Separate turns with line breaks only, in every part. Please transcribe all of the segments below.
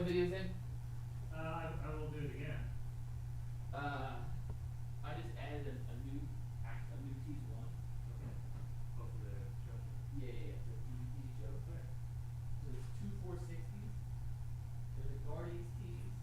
one videos in?
I will do it again.
I just added a new tease one.
Okay. Hopefully the show.
Yeah. So DVD show.
Okay.
So there's two 460s. There's a Guardians tease.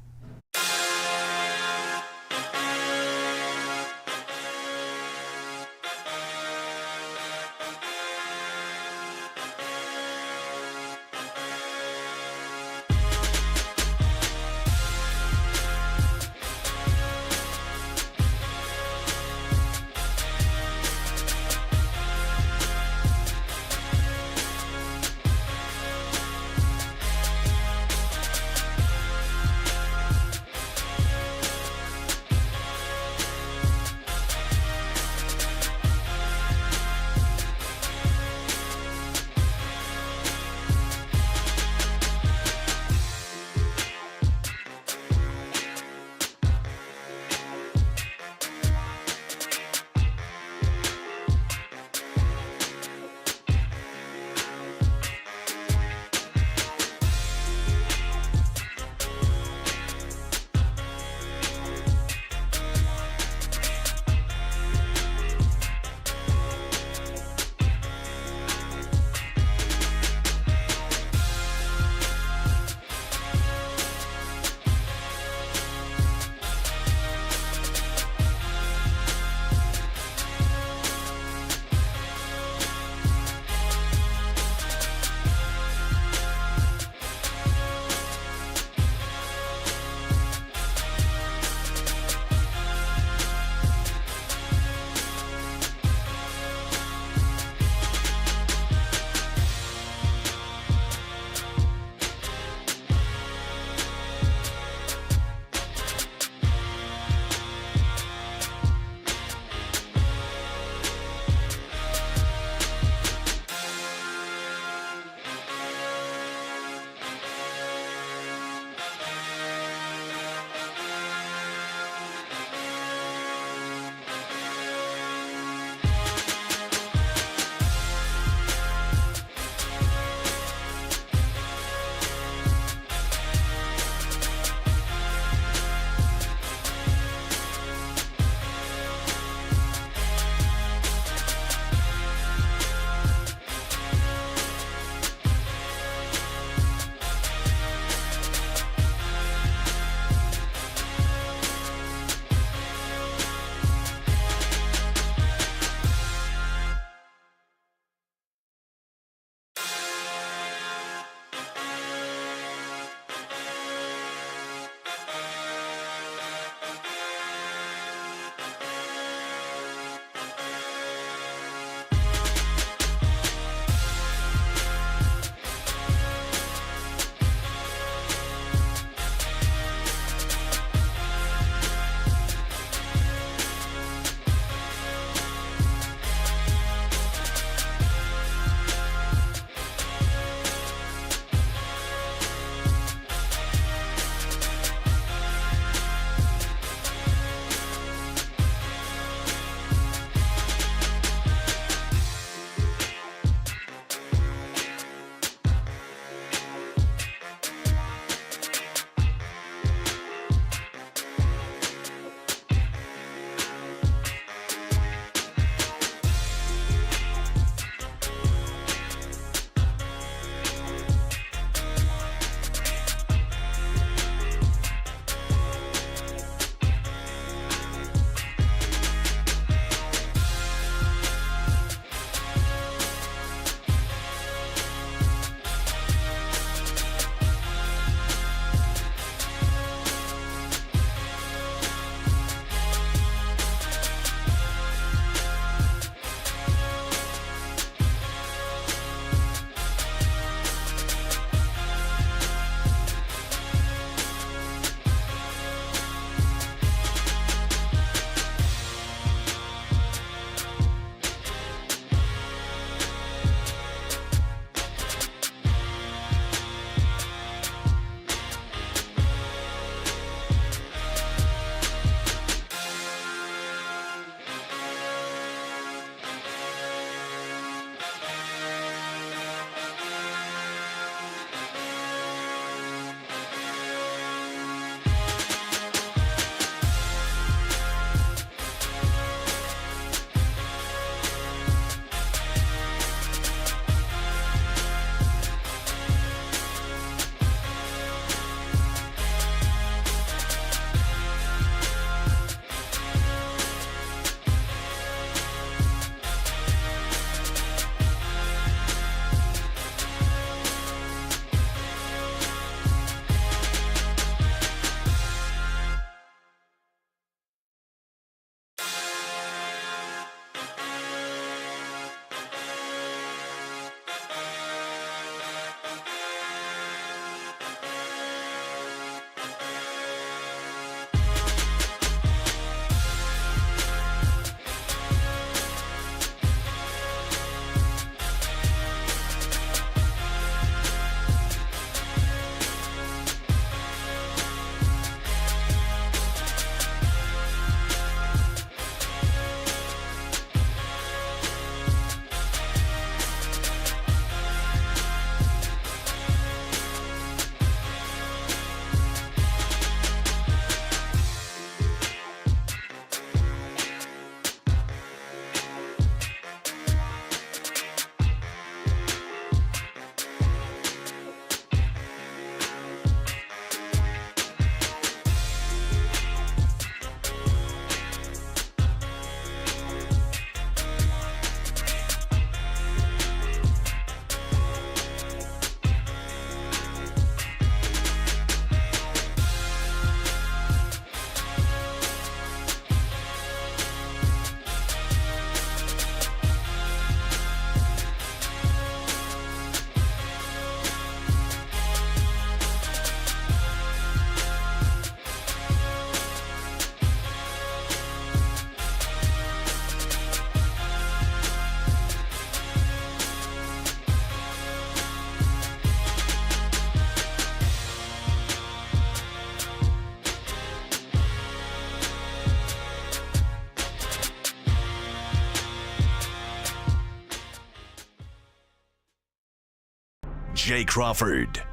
Jay Crawford,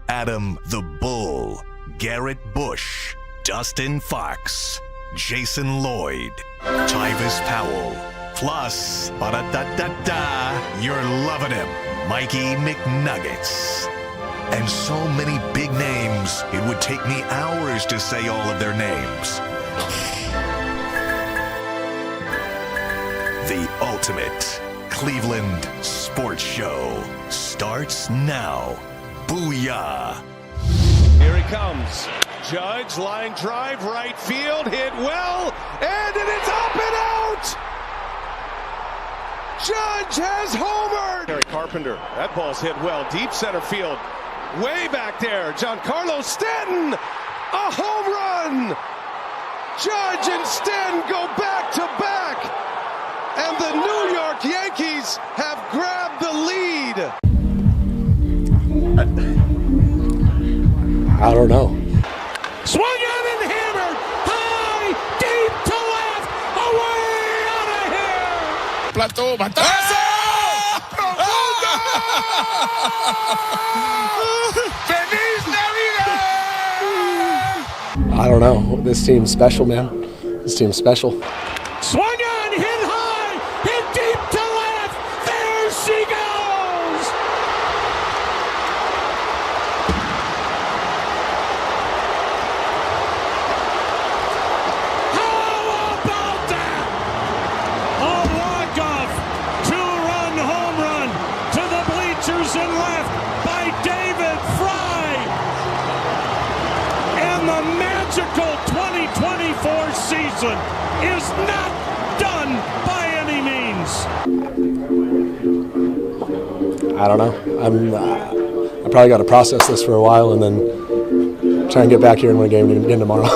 Adam the Bull, Garrett Bush, Dustin Fox, Jason Lloyd, Tyvis Powell, plus, ba-da-da-da-da, you're loving him, Mikey McNuggets. And so many big names, it would take me hours to say all of their names. The ultimate Cleveland sports show starts now. Booyah!
Here he comes. Judge, line drive, right field, hit well, and it is up and out! Judge has homered! Harry Carpenter, that ball's hit well, deep center field. Way back there, Giancarlo Stanton, a home run! Judge and Stanton go back to back, and the New York Yankees have grabbed the lead.
I don't know.
Swung on and hammered, high, deep to left, away out of here!
Plató, batazo! ¡Feliz Navidad!
I don't know. This team's special, man. This team's special.
Swung on, hit high, hit deep to left, there she goes! How about that? A walk-off, two-run home run to the bleachers and left by David Fry. And the magical 2024 season is not done by any means.
I don't know. I probably got to process this for a while and then try and get back here and win a game again tomorrow.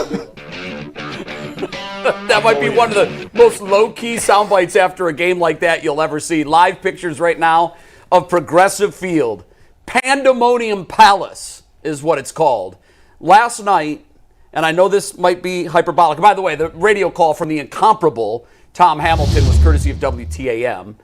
That might be one of the most low-key sound bites after a game like that you'll ever see. Live pictures right now of Progressive Field. Pandemonium Palace is what it's called. Last night, and I know this might be hyperbolic. By the way, the radio call from the incomparable Tom Hamilton was courtesy of WTAM.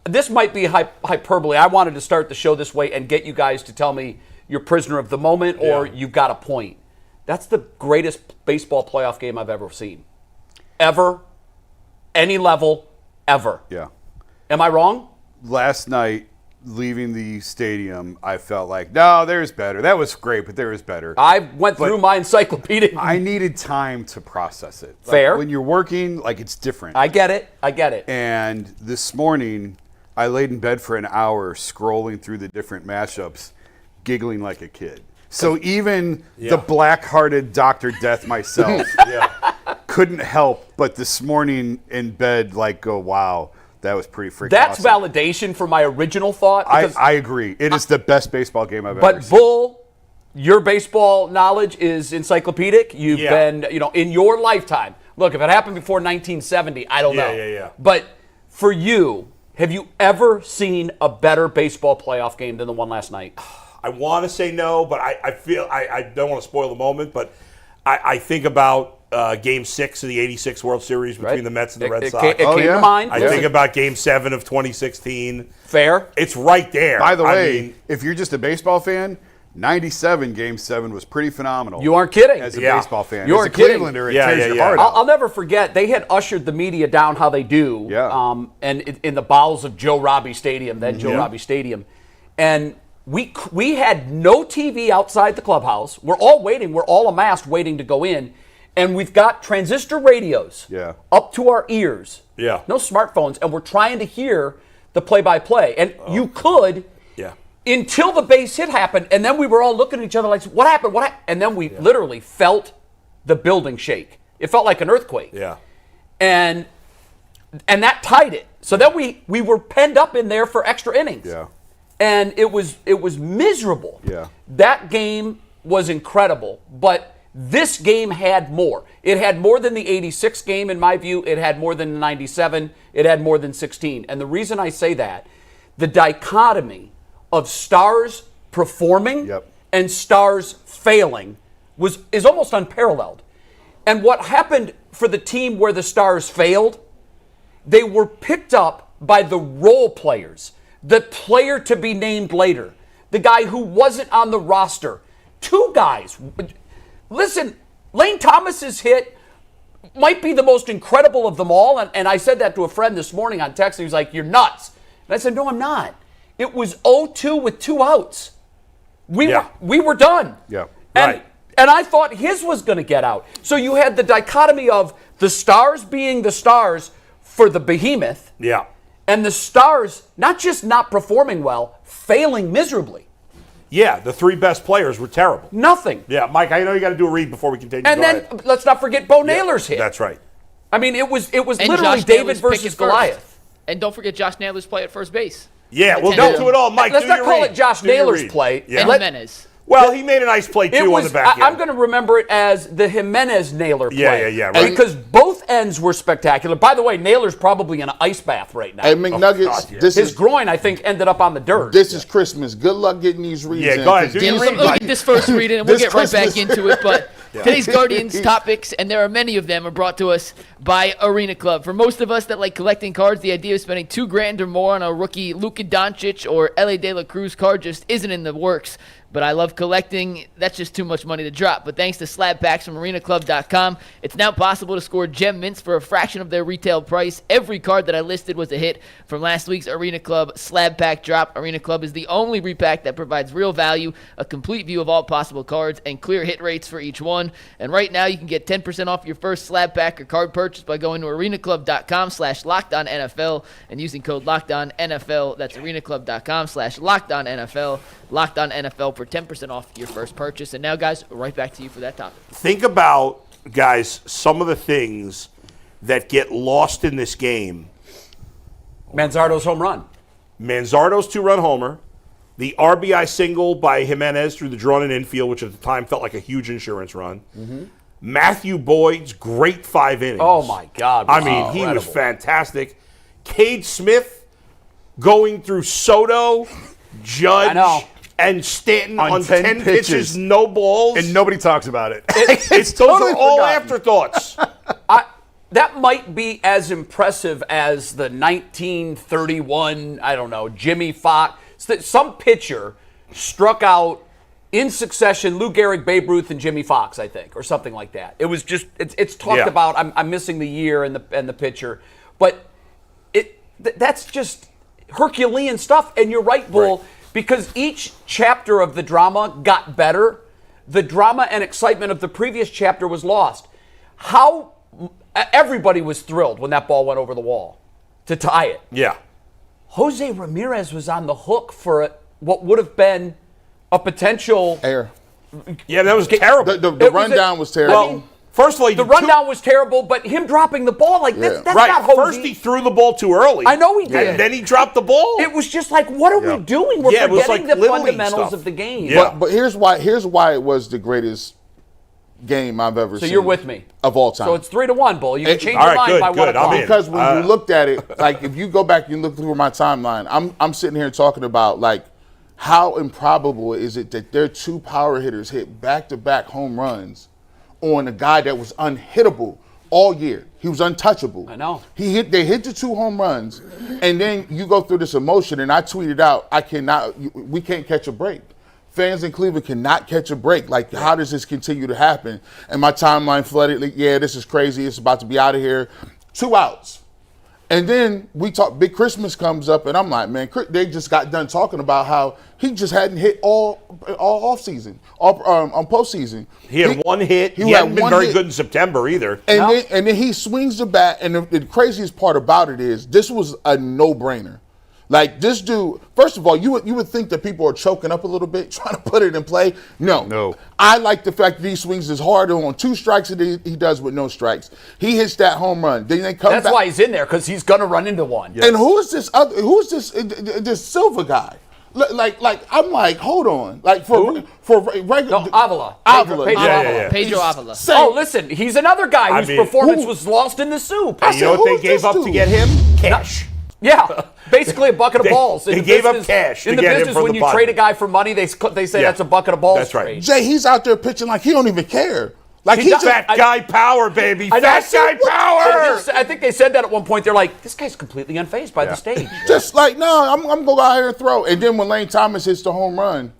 This might be hyperbole. I wanted to start the show this way and get you guys to tell me you're prisoner of the moment or you've got a point. That's the greatest baseball playoff game I've ever seen. Ever. Any level. Ever.
Yeah.
Am I wrong?
Last night, leaving the stadium, I felt like, no, there's better. That was great, but there is better.
I went through my encyclopedic.
I needed time to process it.
Fair.
When you're working, it's different.
I get it.
And this morning, I laid in bed for an hour scrolling through the different matchups, giggling like a kid. So even the black-hearted Dr. Death myself couldn't help but this morning in bed go, wow, that was pretty freaking
That's
awesome.
Validation for my original thought.
I agree. It is the best baseball game I've ever seen.
But Bull, your baseball knowledge is encyclopedic. You've been, in your lifetime. Look, if it happened before 1970, I don't know.
Yeah.
But for you, have you ever seen a better baseball playoff game than the one last night?
I want to say no, but I feel I don't want to spoil the moment, but I think about Game 6 of the '86 World Series between the Mets and the Red Sox.
It came to mind.
I think about Game 7 of 2016.
Fair.
It's right there.
By the way, if you're just a baseball fan, '97 Game 7 was pretty phenomenal.
You aren't kidding.
As a baseball fan.
You
as
aren't
a
kidding.
Clevelander, it tears your heart out.
I'll never forget, they had ushered the media down how they do and in the bowels of Joe Robbie Stadium, then Joe Robbie Stadium. And we had no TV outside the clubhouse. We're all waiting. We're all amassed waiting to go in. And we've got transistor radios up to our ears.
Yeah.
No smartphones. And we're trying to hear the play-by-play. And you could until the base hit happened. And then we were all looking at each other like, what happened? What happened? And then we literally felt the building shake. It felt like an earthquake.
Yeah.
And that tied it. So then we were penned up in there for extra innings.
Yeah.
And it was miserable.
Yeah.
That game was incredible, but this game had more. It had more than the '86 game, in my view. It had more than the '97. It had more than '16. And the reason I say that, the dichotomy of stars performing and stars failing is almost unparalleled. And what happened for the team where the stars failed, they were picked up by the role players. the player to be named later, the guy who wasn't on the roster. 2 guys. Listen, Lane Thomas's hit might be the most incredible of them all, and I said that to a friend this morning on text, and he was like, "You're nuts." And I said, "No, I'm not." It was 0-2 with 2 outs. We were done.
Yeah.
Right.
And I thought his was going to get out. So you had the dichotomy of the Stars being the Stars for the behemoth,
Yeah.
and the Stars not just not performing well, failing miserably.
Yeah, the 3 best players were terrible.
Nothing.
Yeah, Mike, I know you got to do a read before we continue.
And
Go
then
ahead.
let's not forget Bo Naylor's hit.
That's right.
I mean, it was
And
literally
Josh
David
Naylor's
versus
picking first.
Goliath.
And don't forget Josh Naylor's play at first base.
Yeah, we'll
Attend
go
to
to it all. Mike,
Let's
do
not
your
call
read.
it Josh
Do your
Naylor's
read.
play.
Yeah.
And Jimenez.
Well, he made a nice play, too, on the back end.
I'm going to remember it as the Jimenez Naylor play.
Yeah, right.
Because both ends were spectacular. By the way, Naylor's probably in an ice bath right now.
Hey, McNuggets,
God, yeah.
this
His
is
groin, I think, ended up on the dirt.
this is Christmas. Good luck getting these reads
Yeah,
in,
go ahead.
'cause
Do
these-
your
Let
read,
me
Mike.
get this first reading, and we'll
This
get right back
Christmas.
into it. But today's Guardians topics, and there are many of them, are brought to us by Arena Club. For most of us that like collecting cards, the idea of spending $2,000 or more on a rookie Luka Doncic or L.A. De La Cruz card just isn't in the works. But I love collecting. That's just too much money to drop. But thanks to slab packs from arenaclub.com, it's now possible to score gem mints for a fraction of their retail price. Every card that I listed was a hit from last week's Arena Club slab pack drop. Arena Club is the only repack that provides real value, a complete view of all possible cards, and clear hit rates for each one. And right now you can get 10% off your first slab pack or card purchase by going to arenaclub.com/LockedOnNFL and using code LockedOnNFL. That's arenaclub.com/LockedOnNFL. Locked On NFL for 10% off your first purchase. And now, guys, right back to you for that topic.
Think about, guys, some of the things that get lost in this game.
Manzardo's home run.
Manzardo's 2-run homer, the RBI single by Jimenez through the drawn-in infield, which at the time felt like a huge insurance run. Matthew Boyd's great 5 innings.
Oh, my God.
I mean, he was fantastic. Cade Smith going through Soto, Judge,
I know.
and Stanton on
10
10 pitches, no balls.
And nobody talks about it.
Those
totally
are all
forgotten.
afterthoughts.
That might be as impressive as the 1931, I don't know, Jimmy Fox. Some pitcher struck out in succession Lou Gehrig, Babe Ruth, and Jimmy Fox, I think, or something like that. It was just, it's talked
Yeah.
about, I'm missing the year and the pitcher. But that's just Herculean stuff. And you're right, Bull, because each chapter of the drama got better. The drama and excitement of the previous chapter was lost. Everybody was thrilled when that ball went over the wall to tie it.
Yeah.
Jose Ramirez was on the hook for what would have been a potential.
Air.
Yeah, that was terrible.
The
It was
rundown was terrible.
Well, first of all,
The rundown was terrible, but him dropping the ball, like, that's
right.
not Jose.
First, he threw the ball too early.
I know he did.
And then he dropped the ball.
It was just like, what are we doing? We're
Yeah, it was
forgetting
like
the
Little League
fundamentals
stuff.
of the game.
Yeah.
But here's why it was the greatest game I've ever
So
seen.
you're with me.
Of all time.
So it's 3-1, Bull. You can change
all
your
right,
mind
good,
by
good.
1
I'm
o'clock.
in.
Because when you looked at it, like if you go back and look through my timeline, I'm sitting here talking about like how improbable is it that their 2 power hitters hit back-to-back home runs on a guy that was unhittable all year. He was untouchable.
I know.
They hit the 2 home runs, and then you go through this emotion, and I tweeted out, we can't catch a break. Fans in Cleveland cannot catch a break. Like, how does this continue to happen? And my timeline flooded. Like, yeah, this is crazy. It's about to be out of here. 2 outs. And then we talk. Big Christmas comes up, and I'm like, man, they just got done talking about how he just hadn't hit all off season, on postseason.
He had 1 hit. He
had
hadn't been
1
very
hit.
good in September either.
And then he swings the bat, and the craziest part about it is this was a no-brainer. Like, this dude, first of all, you would think that people are choking up a little bit trying to put it in play. No. I like the fact that he swings as hard on 2 strikes as he does with no strikes. He hits that home run. Then they come back.
That's why he's in there, because he's going to run into one.
And who's this this Silva guy? Like I'm like, hold on. Like for regular
No, Avila.
Avila.
Pedro
Yeah,
Avila.
yeah, yeah.
Pedro Avila.
Oh, listen, he's another guy
I
whose
mean,
performance was lost in the soup.
And you know
said,
what
who
they
is
gave
this
up to
dude?
get him? Cash.
Yeah, basically a bucket of balls.
They gave up cash to
In the
get him
business,
from
when
the
you
Padres.
trade a guy for money, they say
Yeah.
that's a bucket of balls
That's right.
trade.
Jay, he's out there pitching like he don't even care. Like
He's fat guy power, baby.
I know.
Fat guy power.
I think they said that at one point. They're like, this guy's completely unfazed by the stage.
Just like, no, I'm going to go out here and throw. And then when Lane Thomas hits the home run,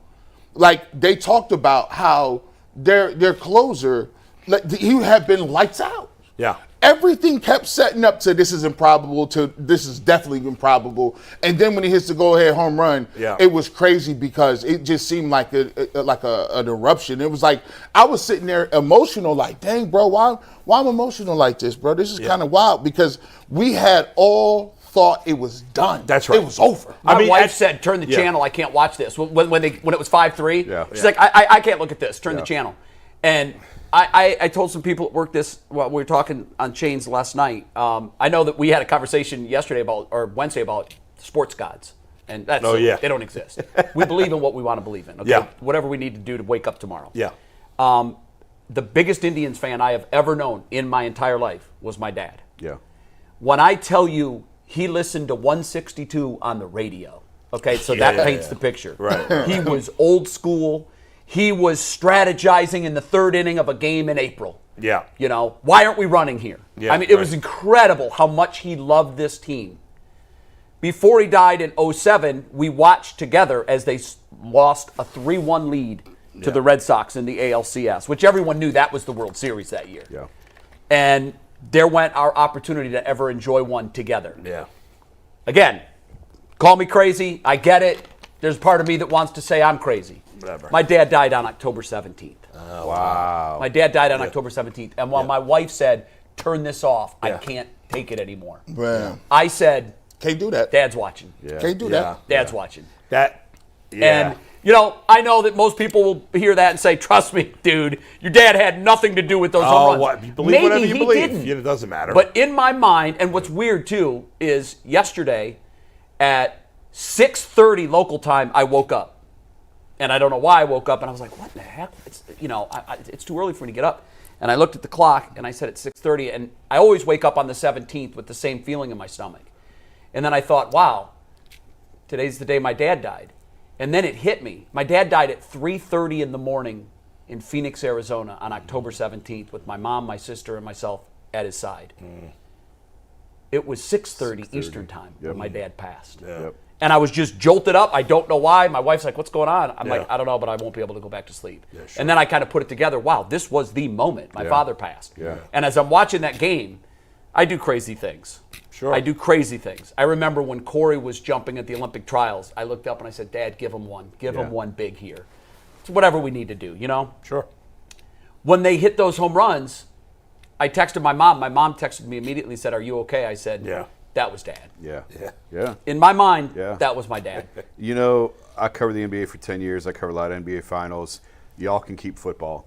like they talked about how their closer, like, he had been lights out.
Yeah.
Everything kept setting up to this is improbable to this is definitely improbable. And then when he hits the go-ahead home run, it was crazy because it just seemed like an eruption. It was like I was sitting there emotional, like, dang, bro, why I'm emotional like this, bro? This is kind of wild because we had all thought it was done.
That's right.
It was over.
My wife said, turn the channel. I can't watch this. When it was 5-3, she's like, I can't look at this. Turn the channel. And I told some people at work this while we were talking on Chains last night. I know that we had a conversation Wednesday about sports gods. And that's they don't exist. We believe in what we want to believe in. Okay?
Yeah.
Whatever we need to do to wake up tomorrow.
Yeah.
The biggest Indians fan I have ever known in my entire life was my dad.
Yeah.
When I tell you he listened to 162 on the radio, okay, so that paints the picture.
Right.
He was old school. He was strategizing in the third inning of a game in April.
Yeah.
You know, why aren't we running here?
Yeah,
I mean, it was incredible how much he loved this team. Before he died in 2007, we watched together as they lost a 3-1 lead to the Red Sox in the ALCS, which everyone knew that was the World Series that year.
Yeah.
And there went our opportunity to ever enjoy one together.
Yeah.
Again, call me crazy. I get it. There's part of me that wants to say I'm crazy.
Whatever.
My dad died on October 17th.
Wow.
My dad died on October 17th. And while my wife said, turn this off, I
Yeah.
can't take it anymore.
Man.
I said,
Can't do that.
Dad's watching.
Yeah.
Can't do that.
Dad's watching.
That. Yeah.
And, you know, I know that most people will hear that and say, trust me, dude, your dad had nothing to do with those home runs.
What? You believe
Maybe
whatever you
he
believe.
didn't.
It doesn't matter.
But in my mind, and what's weird too, is yesterday at 6:30 local time, I woke up. And I don't know why I woke up, and I was like, what the heck? It's, you know, it's too early for me to get up. And I looked at the clock, and I said it's 6:30, and I always wake up on the 17th with the same feeling in my stomach. And then I thought, wow, today's the day my dad died. And then it hit me. My dad died at 3:30 in the morning in Phoenix, Arizona on October 17th with my mom, my sister, and myself at his side. It was 6:30 Eastern time when my dad passed.
Yep.
And I was just jolted up. I don't know why. My wife's like, what's going on? I'm like, I don't know, but I won't be able to go back to sleep.
Yeah, sure.
And then I kind of put it together. Wow, this was the moment my father passed.
Yeah.
And as I'm watching that game, I do crazy things.
Sure.
I do crazy things. I remember when Corey was jumping at the Olympic trials, I looked up and I said, Dad, give him one. Give him one big here. It's whatever we need to do, you know?
Sure.
When they hit those home runs, I texted my mom. My mom texted me immediately and said, are you okay? I said, that was Dad.
Yeah.
Yeah.
Yeah.
In my mind,
Yeah.
that was my dad.
You know, I covered the NBA for 10 years. I covered a lot of NBA finals. Y'all can keep football.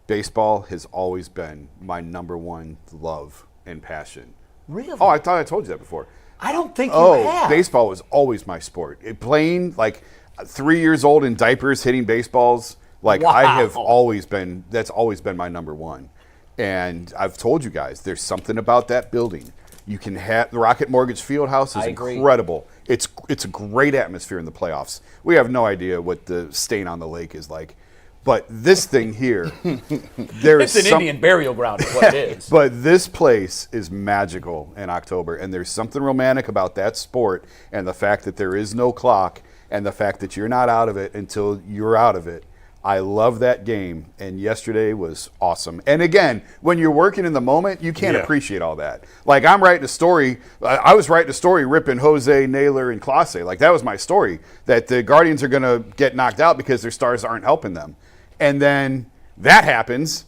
Baseball has always been my number one love and passion.
Really?
Oh, I thought I told you that before.
I don't think you have.
Baseball was always my sport. Playing, like, 3 years old in diapers, hitting baseballs, like, I have always been, that's always been my number one. And I've told you guys, there's something about that building. You can have the Rocket Mortgage Fieldhouse is incredible. It's a great atmosphere in the playoffs. We have no idea what the stain on the lake is like, but this thing here,
it's an Indian burial ground, is what it is.
But this place is magical in October, and there's something romantic about that sport, and the fact that there is no clock, and the fact that you're not out of it until you're out of it. I love that game, and yesterday was awesome. And again, when you're working in the moment, you can't appreciate all that. Like, I'm writing a story. I was writing a story ripping Jose, Naylor, and Clase. Like, that was my story, that the Guardians are going to get knocked out because their stars aren't helping them. And then that happens.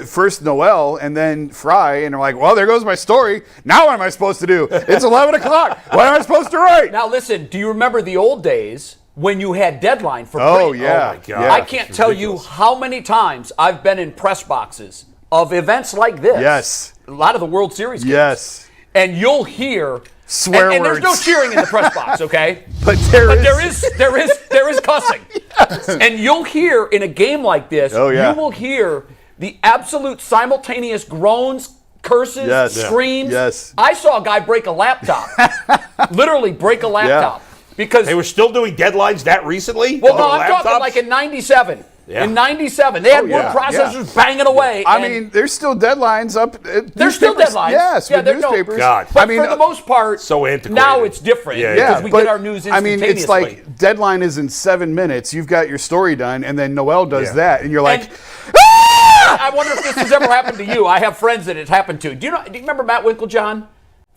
First Noel and then Fry, and they're like, well, there goes my story. Now what am I supposed to do? It's 11 o'clock. What am I supposed to write?
Now, listen, do you remember the old days when you had deadline for print?
Oh, yeah.
Oh, my God.
I can't tell you how many times I've been in press boxes of events like this.
Yes.
A lot of the World Series games.
Yes.
And you'll hear
swear
and
words.
there's no cheering in the press box, okay?
But there is
cussing. Yes. And you'll hear in a game like this, you will hear the absolute simultaneous groans, curses, screams.
Yes.
I saw a guy break a laptop. Literally break a laptop. Because
they were still doing deadlines that recently?
Well, no, I'm talking like in 97.
Yeah.
In 97, they had
yeah,
word processors banging away.
I
and
mean, there's still deadlines up.
there's still deadlines.
Yes,
Yeah,
with
there's no-
newspapers.
God.
But
I mean,
for the most part,
so antiquated.
now it's different
Yeah,
because
yeah.
we
but,
get our news
I mean,
instantaneously.
it's like deadline is in 7 minutes. You've got your story done, and then Noel does
Yeah.
that, and you're like,
And- I wonder if this has ever happened to you. I have friends that it's happened to. Do you remember Matt Winklejohn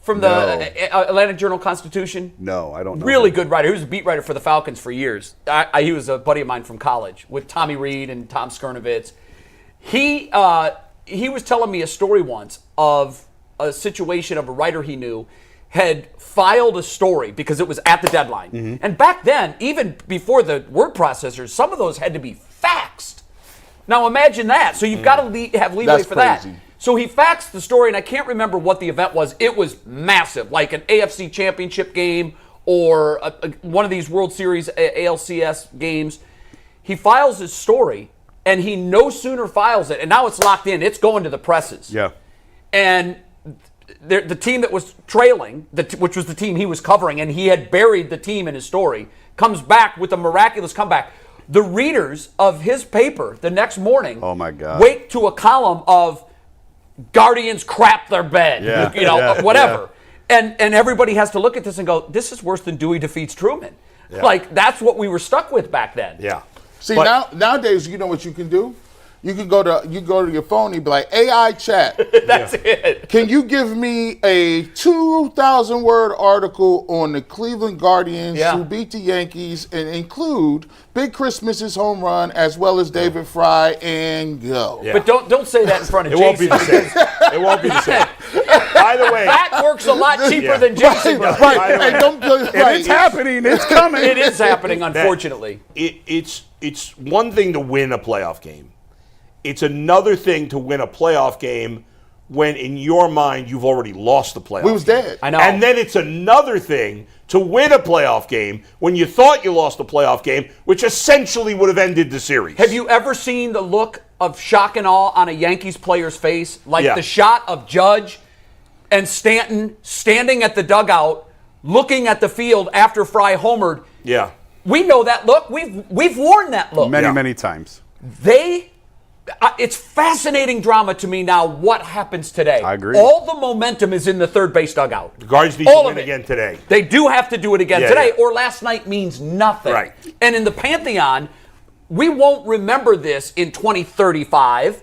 from the Atlantic Journal-Constitution?
no, I don't know.
Really good writer. He was a beat writer for the Falcons for years. He was a buddy of mine from college with Tommy Reed and Tom Skernovitz. He was telling me a story once of a situation of a writer he knew had filed a story because it was at the deadline.
Mm-hmm.
And back then, even before the word processors, some of those had to be faxed. Now imagine that. So you've got to have leeway
That's
for that.
crazy.
So he faxed the story, and I can't remember what the event was. It was massive, like an AFC championship game or one of these World Series ALCS games. He files his story, and he no sooner files it, and now it's locked in. It's going to the presses.
Yeah.
And the team that was trailing, which was the team he was covering, and he had buried the team in his story, comes back with a miraculous comeback. The readers of his paper the next morning
Oh, my God.
wake to a column of Guardians crap their bed,
Yeah.
whatever. And everybody has to look at this and go, this is worse than Dewey defeats Truman.
Yeah.
Like, that's what we were stuck with back then.
Yeah.
See,
But-
nowadays, you know what you can do? You can go to your phone and be like, AI chat,
That's it.
can you give me a 2,000-word article on the Cleveland Guardians
Yeah.
who beat the Yankees and include Big Christmas's home run as well as David Fry and go?
Yeah.
But don't say that in front of
It
Jason.
won't be the same. It won't be the same. By the way,
That works a lot cheaper
Yeah.
than Jason does.
Right,
By the way-
and don't
And it's happening. It's coming.
It is happening, unfortunately.
it's one thing to win a playoff game. It's another thing to win a playoff game when, in your mind, you've already lost the playoff
We was
game.
dead.
I know.
And then it's another thing to win a playoff game when you thought you lost the playoff game, which essentially would have ended the series.
Have you ever seen the look of shock and awe on a Yankees player's face? Like
Yeah.
the shot of Judge and Stanton standing at the dugout, looking at the field after Fry homered.
Yeah.
We know that look. We've worn that look.
Many,
Yeah.
many times.
It's fascinating drama to me now what happens today.
I agree.
All the momentum is in the third base dugout.
The Guardians need
All
to
of
win
it.
again today.
They do have to do it again
Yeah,
today,
yeah.
or last night means nothing.
Right.
And in the Pantheon, we won't remember this in 2035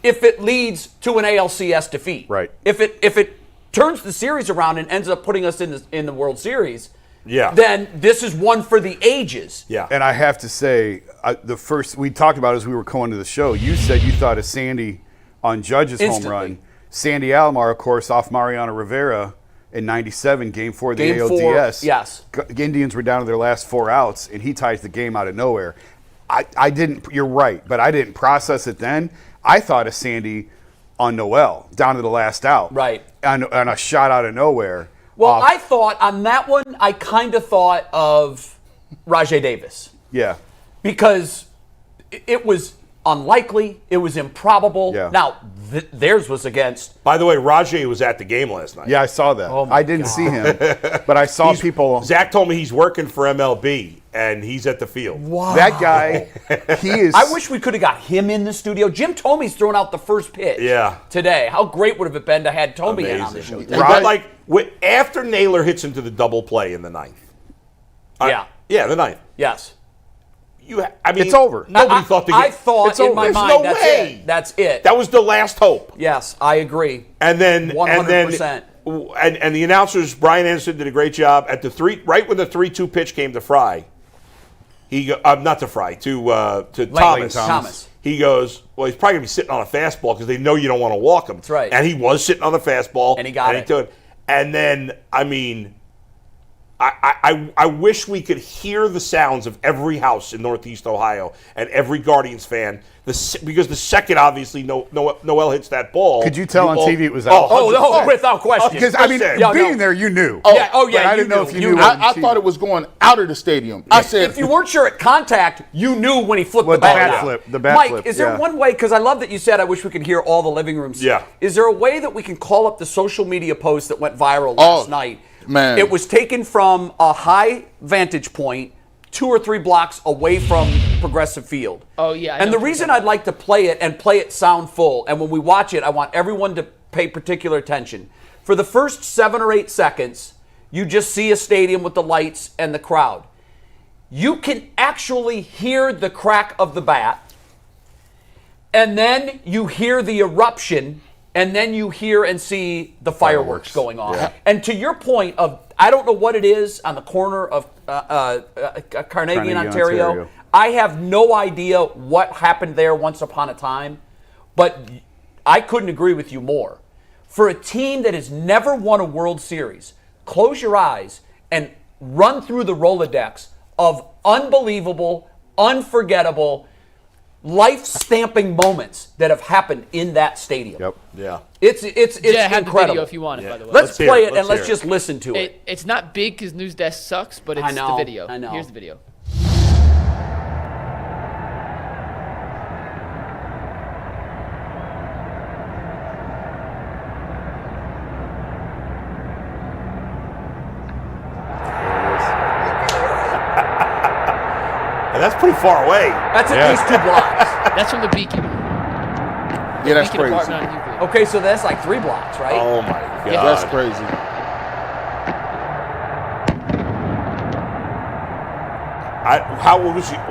if it leads to an ALCS defeat.
Right.
If it turns the series around and ends up putting us in the World Series,
Yeah.
then this is one for the ages.
Yeah.
And I have to say, the first we talked about as we were going to the show, you said you thought of Sandy on Judge's
Instantly.
home run. Sandy Alomar, of course, off Mariano Rivera in '97, Game 4 of the
Game 4,
ALDS.
yes.
Indians were down to their last 4 outs, and he ties the game out of nowhere. I didn't. You're right, but I didn't process it then. I thought of Sandy on Noel down to the last out,
Right.
on a shot out of nowhere.
Well,
off-
I thought on that one, I kind of thought of Rajai Davis.
yeah.
Because it was unlikely, it was improbable.
Yeah.
Now, theirs was against.
By the way, Rajay was at the game last night.
Yeah, I saw that.
Oh my
I didn't see him, but I saw people.
Zach told me he's working for MLB, and he's at the field.
That guy, he is.
I wish we could have got him in the studio. Jim Tomey's throwing out the first pitch
Yeah.
today. How great would have it been to have Tomey in on the show?
Amazing. But like after Naylor hits into the double play in the ninth.
Yeah.
Yeah, the ninth.
Yes.
I mean,
It's over.
Nobody thought the game.
I thought
It's
in
over.
my
There's
mind,
no
that's
way.
it. That's it.
That was the last hope.
Yes, I agree.
And then
100%.
And the announcers, Brian Anderson, did a great job at the right when the 3-2 pitch came to Fry. Not to Fry, to Thomas. He goes, well, he's probably gonna be sitting on a fastball because they know you don't want to walk him.
That's right.
And he was sitting on the fastball,
And he got it.
took it. And then, I mean, I wish we could hear the sounds of every house in Northeast Ohio and every Guardians fan. Because the second, obviously, Noel hits that ball.
Could you tell on
all-
TV it was out?
Oh, no,
100%.
without question.
Because I mean,
Yeah,
being
no.
there, you knew.
Yeah,
But I didn't know if you knew.
I thought it was going out of the stadium. I said,
If you weren't sure at contact, you knew when he flipped
Well,
the bat
the bat
out.
flip, the bat
Mike,
flip,
is there
yeah.
one way, because I love that you said I wish we could hear all the living rooms.
Yeah.
Is there a way that we can call up the social media post that went viral last night?
man.
It was taken from a high vantage point, 2 or 3 blocks away from Progressive Field.
Oh, yeah. I
And
know
the
what
reason
you're
I'd like to play it and play it sound full, and when we watch it, I want everyone to pay particular attention. For the first 7 or 8 seconds, you just see a stadium with the lights and the crowd. You can actually hear the crack of the bat, and then you hear the eruption, and then you hear and see the fireworks going on.
Yeah.
And to your point of, I don't know what it is on the corner of Carnegie and Ontario. I have no idea what happened there once upon a time, but I couldn't agree with you more. For a team that has never won a World Series, close your eyes and run through the Rolodex of unbelievable, unforgettable, life-stamping moments that have happened in that stadium.
Yep.
Yeah.
It's
Yeah, have the
incredible.
video if you want it, by the way.
Let's
hear
play
it.
it and
Let's
let's
hear
just listen to it.
It's not big because News Desk sucks, but it's
I know,
the video.
I know.
Here's the video.
And that's pretty far away.
That's at least 2 blocks.
That's from the Beacon.
Yeah, that's
Beacon
crazy.
apartment on Euclid.
Okay, so that's like 3 blocks, right?
Oh my God.
Yeah.
That's crazy.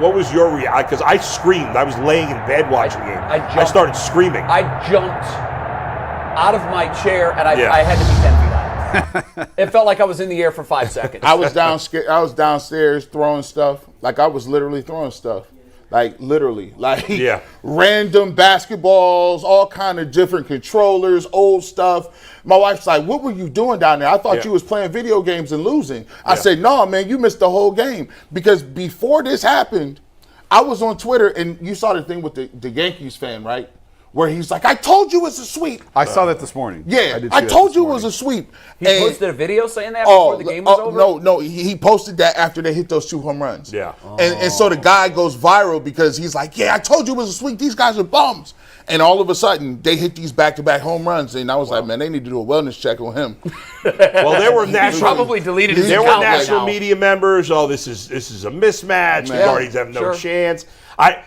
What was your reaction? Because I screamed. I was laying in bed watching the game. I started screaming.
I jumped out of my chair and
Yeah.
I had to be 10 feet out. It felt like I was in the air for 5 seconds.
I was downstairs throwing stuff. Like I was literally throwing stuff. Like literally. Like
Yeah.
random basketballs, all kind of different controllers, old stuff. My wife's like, "What were you doing down there? I thought you was playing video games and losing." I said, "No, man, you missed the whole game." Because before this happened, I was on Twitter and you saw the thing with the Yankees fan, right? Where he's like, "I told you it's a sweep."
I saw that this morning.
Yeah,
did
I
see that
told
this
you it was
morning.
a sweep.
He
And-
posted a video saying that before the game was over?
No, he posted that after they hit those 2 home runs.
Yeah.
And so the guy goes viral because he's like, "Yeah, I told you it was a sweep. These guys are bums." And all of a sudden, they hit these back-to-back home runs. And I was like, man, they need to do a wellness check on him.
Well, there were
He
national.
probably deleted his
There were
account right
national
now.
media members. Oh, this is a mismatch. The
Yeah,
Guardians have no
sure.
chance. I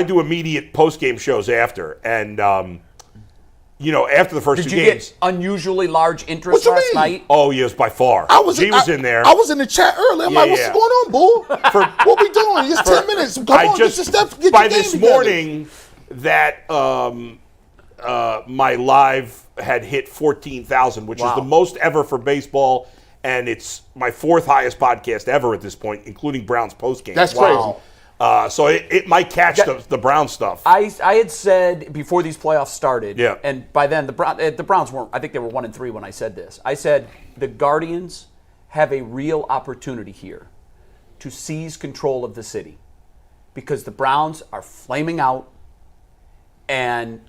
do immediate post-game shows after, and after the first
Did
2
you
games.
get unusually large interest
What you
last
mean?
night?
Oh, yes, by far. G was in there.
I was in the chat earlier. I'm
Yeah,
like, what's
yeah.
going on, bull? What we doing? It's 10 minutes. Come on, get your stuff. Get
by
your game
this
together.
morning that my live had hit 14,000, which is the most ever for baseball, and it's my 4th highest podcast ever at this point, including Browns postgame.
That's
Wow.
crazy.
So it might catch the Brown stuff.
I had said before these playoffs started,
Yeah.
and by then the Browns weren't, I think they were 1-3 when I said this. I said the Guardians have a real opportunity here to seize control of the city because the Browns are flaming out and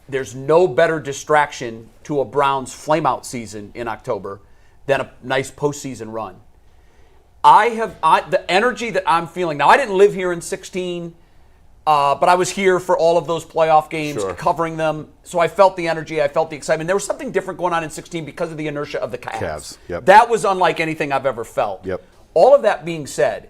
there's no better distraction to a Browns flameout season in October than a nice postseason run. The energy that I'm feeling now. I didn't live here in 16, but I was here for all of those playoff games, covering them. So I felt the energy, I felt the excitement. There was something different going on in 16 because of the inertia of the Cavs.
Yep.
That was unlike anything I've ever felt.
Yep.
All of that being said,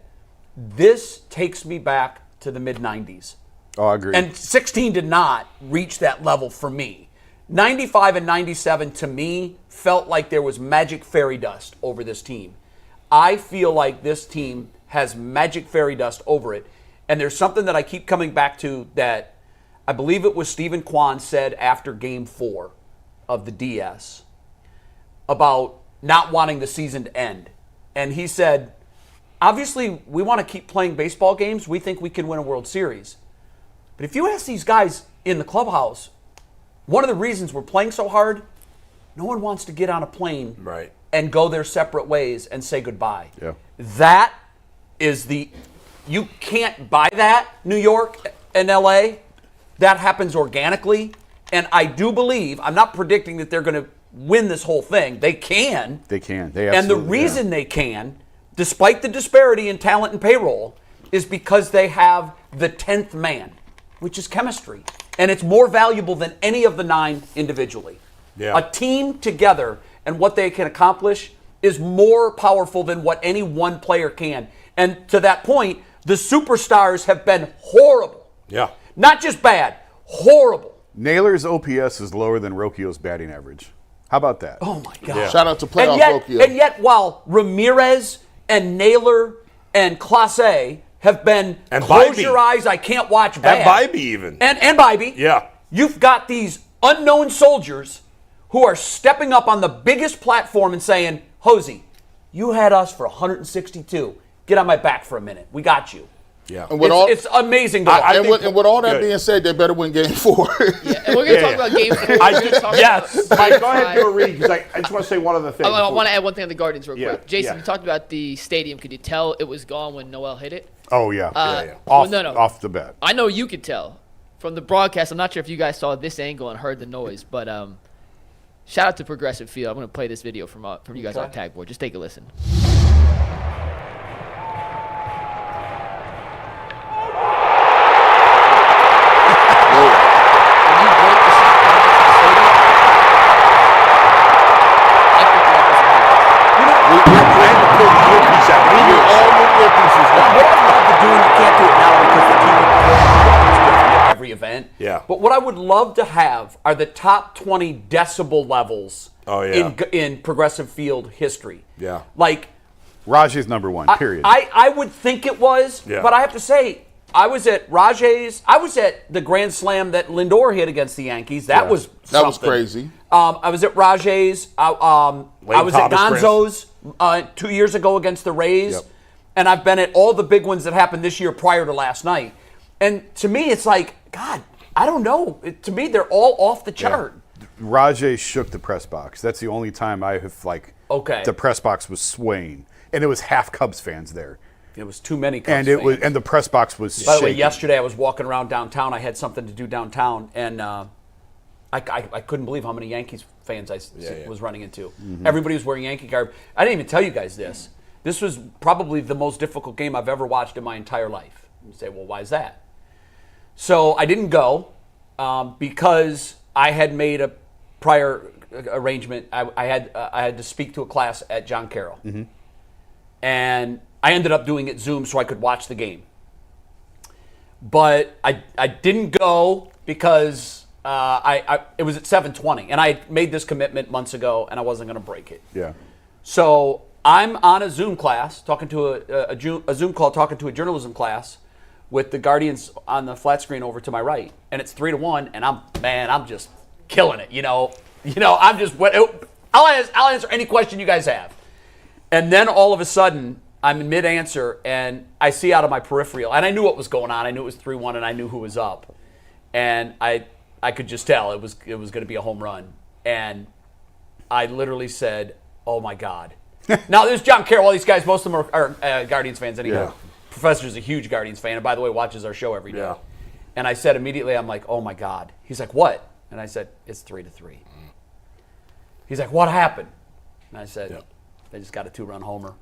this takes me back to the mid 90s.
Oh, I agree.
And 16 did not reach that level for me. 95 and 97 to me felt like there was magic fairy dust over this team. I feel like this team has magic fairy dust over it. And there's something that I keep coming back to that I believe it was Stephen Kwan said after Game 4 of the DS about not wanting the season to end. And he said, obviously, we want to keep playing baseball games. We think we can win a World Series. But if you ask these guys in the clubhouse, one of the reasons we're playing so hard, no one wants to get on a plane and go their separate ways and say goodbye.
Yeah.
That is you can't buy that, New York and LA. That happens organically. And I do believe, I'm not predicting that they're going to win this whole thing. They can.
They can.
And the reason they can, despite the disparity in talent and payroll, is because they have the 10th man, which is chemistry. And it's more valuable than any of the 9 individually.
Yeah.
A team together and what they can accomplish is more powerful than what any one player can. And to that point, The superstars have been horrible.
Yeah.
Not just bad, horrible.
Naylor's OPS is lower than Rocchio's batting average. How about that?
Oh, my God.
Yeah.
Shout out to playoff Rocchio.
And yet, while Ramirez and Naylor and Clase have been
And
close
Bybee.
your eyes, I can't watch bad.
And Bybee even.
And Bybee.
Yeah.
You've got these unknown soldiers who are stepping up on the biggest platform and saying, Hosey, you had us for 162. Get on my back for a minute. We got you.
Yeah.
And with
It's amazing to watch.
and with all that
Good.
being said, they better win Game 4.
Yeah, and we're going to talk about Game 4. We're gonna talk
yes.
Mike, go ahead, do a read, because I just want to say one other thing.
I want to add one thing on the Guardians real
Yeah,
quick. Jason,
yeah.
you talked about the stadium. Could you tell it was gone when Noel hit it?
Oh, yeah.
Well,
Off the bat.
I know you could tell from the broadcast. I'm not sure if you guys saw this angle and heard the noise, but shout out to Progressive Field. I'm going to play this video from you guys on Tag Board. Just take a listen.
What I'd love to do, and you can't do it now because the team is different at every event.
Yeah.
But what I would love to have are the top 20 decibel levels in Progressive Field history.
Yeah.
Like,
Rajay's number one, period.
I would think it was,
Yeah.
but I have to say, I was at Rajay's. I was at the Grand Slam that Lindor hit against the Yankees. That was something.
That was crazy.
I was at Rajay's. I was at
Thomas
Gonzo's 2 years ago against the Rays.
Yep.
And I've been at all the big ones that happened this year prior to last night. And to me, it's like, God, I don't know. To me, they're all off the chart.
Rajay shook the press box. That's the only time I have, the press box was swaying. And it was half Cubs fans there.
It was too many Cubs
And it was,
fans.
and the press box was
By the way,
shaking.
yesterday I was walking around downtown. I had something to do downtown, and I couldn't believe how many Yankees fans I was running into. Everybody was wearing Yankee garb. I didn't even tell you guys this. This was probably the most difficult game I've ever watched in my entire life. You say, well, why is that? So I didn't go because I had made a prior arrangement. I had to speak to a class at Giancarlo. And I ended up doing it Zoom so I could watch the game. But I didn't go because it was at 7:20, and I made this commitment months ago, and I wasn't going to break it.
Yeah.
So I'm on a Zoom class, talking to a Zoom call, talking to a journalism class with the Guardians on the flat screen over to my right, and it's 3-1, and I'm just killing it. I'm just I'll answer any question you guys have. And then all of a sudden, I'm in mid-answer, and I see out of my peripheral, and I knew what was going on. I knew it was 3-1, and I knew who was up. And I could just tell it was going to be a home run. And I literally said, oh, my God. Now, there's Giancarlo. All these guys, most of them are Guardians fans anyhow.
Yeah.
Professor's a huge Guardians fan, and by the way, watches our show every day.
Yeah.
And I said immediately, I'm like, oh, my God. He's like, what? And I said, it's 3-3. He's like, what happened? And I said, they just got a 2-run homer.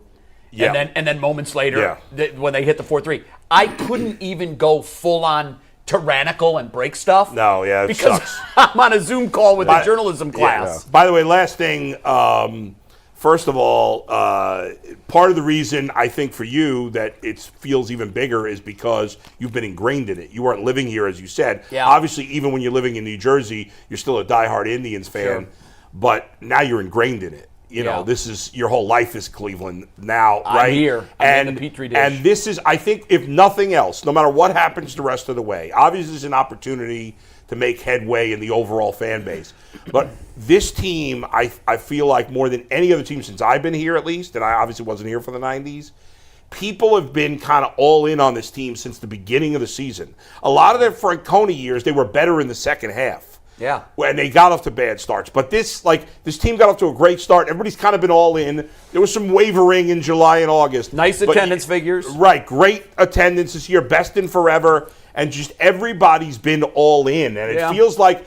Yeah.
And then moments later, when they hit the 4-3, I couldn't even go full on tyrannical and break stuff.
No, it
because
sucks.
I'm on a Zoom call with the journalism class.
By the way, last thing. First of all, part of the reason I think for you that it feels even bigger is because you've been ingrained in it. You weren't living here, as you said.
Yeah.
Obviously, even when you're living in New Jersey, you're still a diehard Indians fan.
Sure.
But now you're ingrained in it. This is your whole life is Cleveland now, right?
I'm here. I'm in the Petri dish.
And this is, I think, if nothing else, no matter what happens the rest of the way, obviously there's an opportunity to make headway in the overall fan base. But this team, I feel like more than any other team since I've been here at least, and I obviously wasn't here for the 90s, people have been kind of all in on this team since the beginning of the season. A lot of their Francona years, they were better in the second half.
Yeah.
And they got off to bad starts. But this team got off to a great start. Everybody's kind of been all in. There was some wavering in July and August.
Nice attendance figures.
Right. Great attendance this year. Best in forever. And just everybody's been all in. And it feels like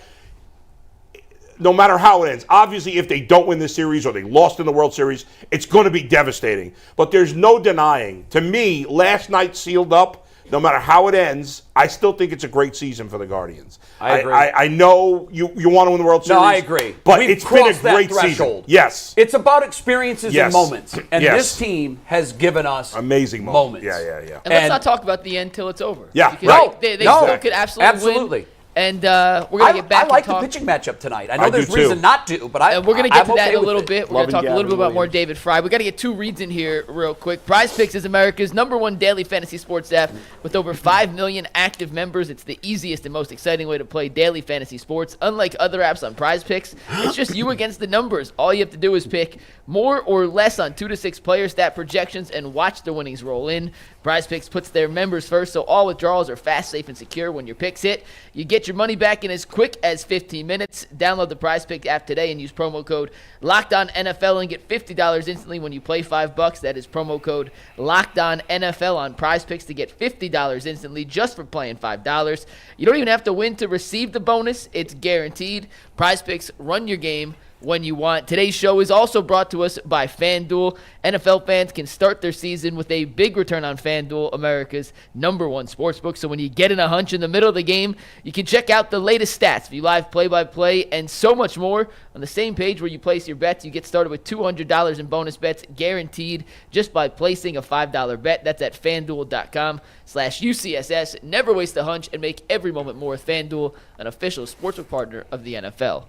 no matter how it ends, obviously if they don't win this series or they lost in the World Series, it's going to be devastating. But there's no denying. To me, last night sealed up no matter how it ends, I still think it's a great season for the Guardians.
I agree.
I know you want to win the World Series.
No, I agree.
But
We've
it's been a
crossed that
great
threshold.
season. Yes.
It's about experiences
Yes.
and moments. And
Yes.
this team has given us
amazing
moments.
Yeah.
And let's not talk about the end till it's over.
Yeah,
Because
right.
They
No.
still could absolutely win. And we're going to get back
I like
and talk.
the pitching matchup tonight. I know
I
there's
do too.
reason not to, but
And we're going to get
I'm
to that
okay
in a
with
little
it.
bit. We're going to talk a little bit about more David Fry. We got to get two reads in here real quick. Prize Picks is America's #1 daily fantasy sports app with over 5 million active members. It's the easiest and most exciting way to play daily fantasy sports. Unlike other apps on Prize Picks, it's just you against the numbers. All you have to do is pick more or less on 2 to 6 player stat projections and watch the winnings roll in. Prize Picks puts their members first, so all withdrawals are fast, safe, and secure when your picks hit. You get your money back in as quick as 15 minutes. Download the Prize Picks app today and use promo code LOCKEDONNFL and get $50 instantly when you play $5. That is promo code LOCKEDONNFL on Prize Picks to get $50 instantly just for playing $5. You don't even have to win to receive the bonus. It's guaranteed. Prize Picks, run your game when you want. Today's show is also brought to us by FanDuel. NFL fans can start their season with a big return on FanDuel, America's #1 sportsbook. So when you get in a hunch in the middle of the game, you can check out the latest stats, view live play-by-play, and so much more on the same page where you place your bets. You get started with $200 in bonus bets guaranteed just by placing a $5 bet. That's at FanDuel.com/UCSS. Never waste a hunch and make every moment more with FanDuel, an official sportsbook partner of the NFL.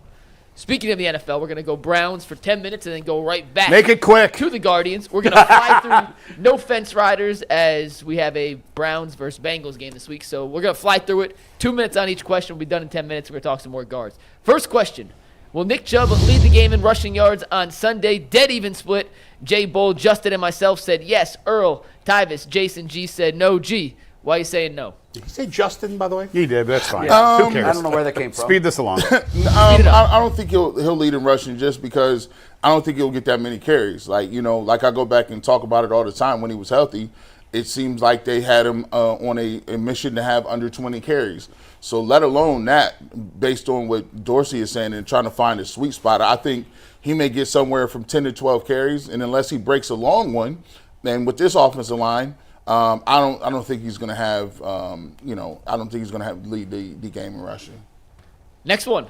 Speaking of the NFL, we're going to go Browns for 10 minutes and then go right back.
Make it quick.
To the Guardians. We're going to fly through no fence riders as we have a Browns versus Bengals game this week. So we're going to fly through it. 2 minutes on each question. We'll be done in 10 minutes. We're going to talk some more guards. First question. Will Nick Chubb lead the game in rushing yards on Sunday? Dead even split. Jay Bull, Justin, and myself said yes. Earl, Tyvis, Jason G said no. G, why are you saying no?
Did he say Justin, by the way?
He did, but that's fine. Who cares?
I don't know where that came from.
Speed this along.
I don't think he'll lead in rushing just because I don't think he'll get that many carries. Like I go back and talk about it all the time. When he was healthy, it seems like they had him on a mission to have under 20 carries. So let alone that, based on what Dorsey is saying and trying to find a sweet spot, I think he may get somewhere from 10 to 12 carries. And unless he breaks a long one, then with this offensive line, I don't think he's going to have, I don't think he's going to have lead the game in rushing. Next
one.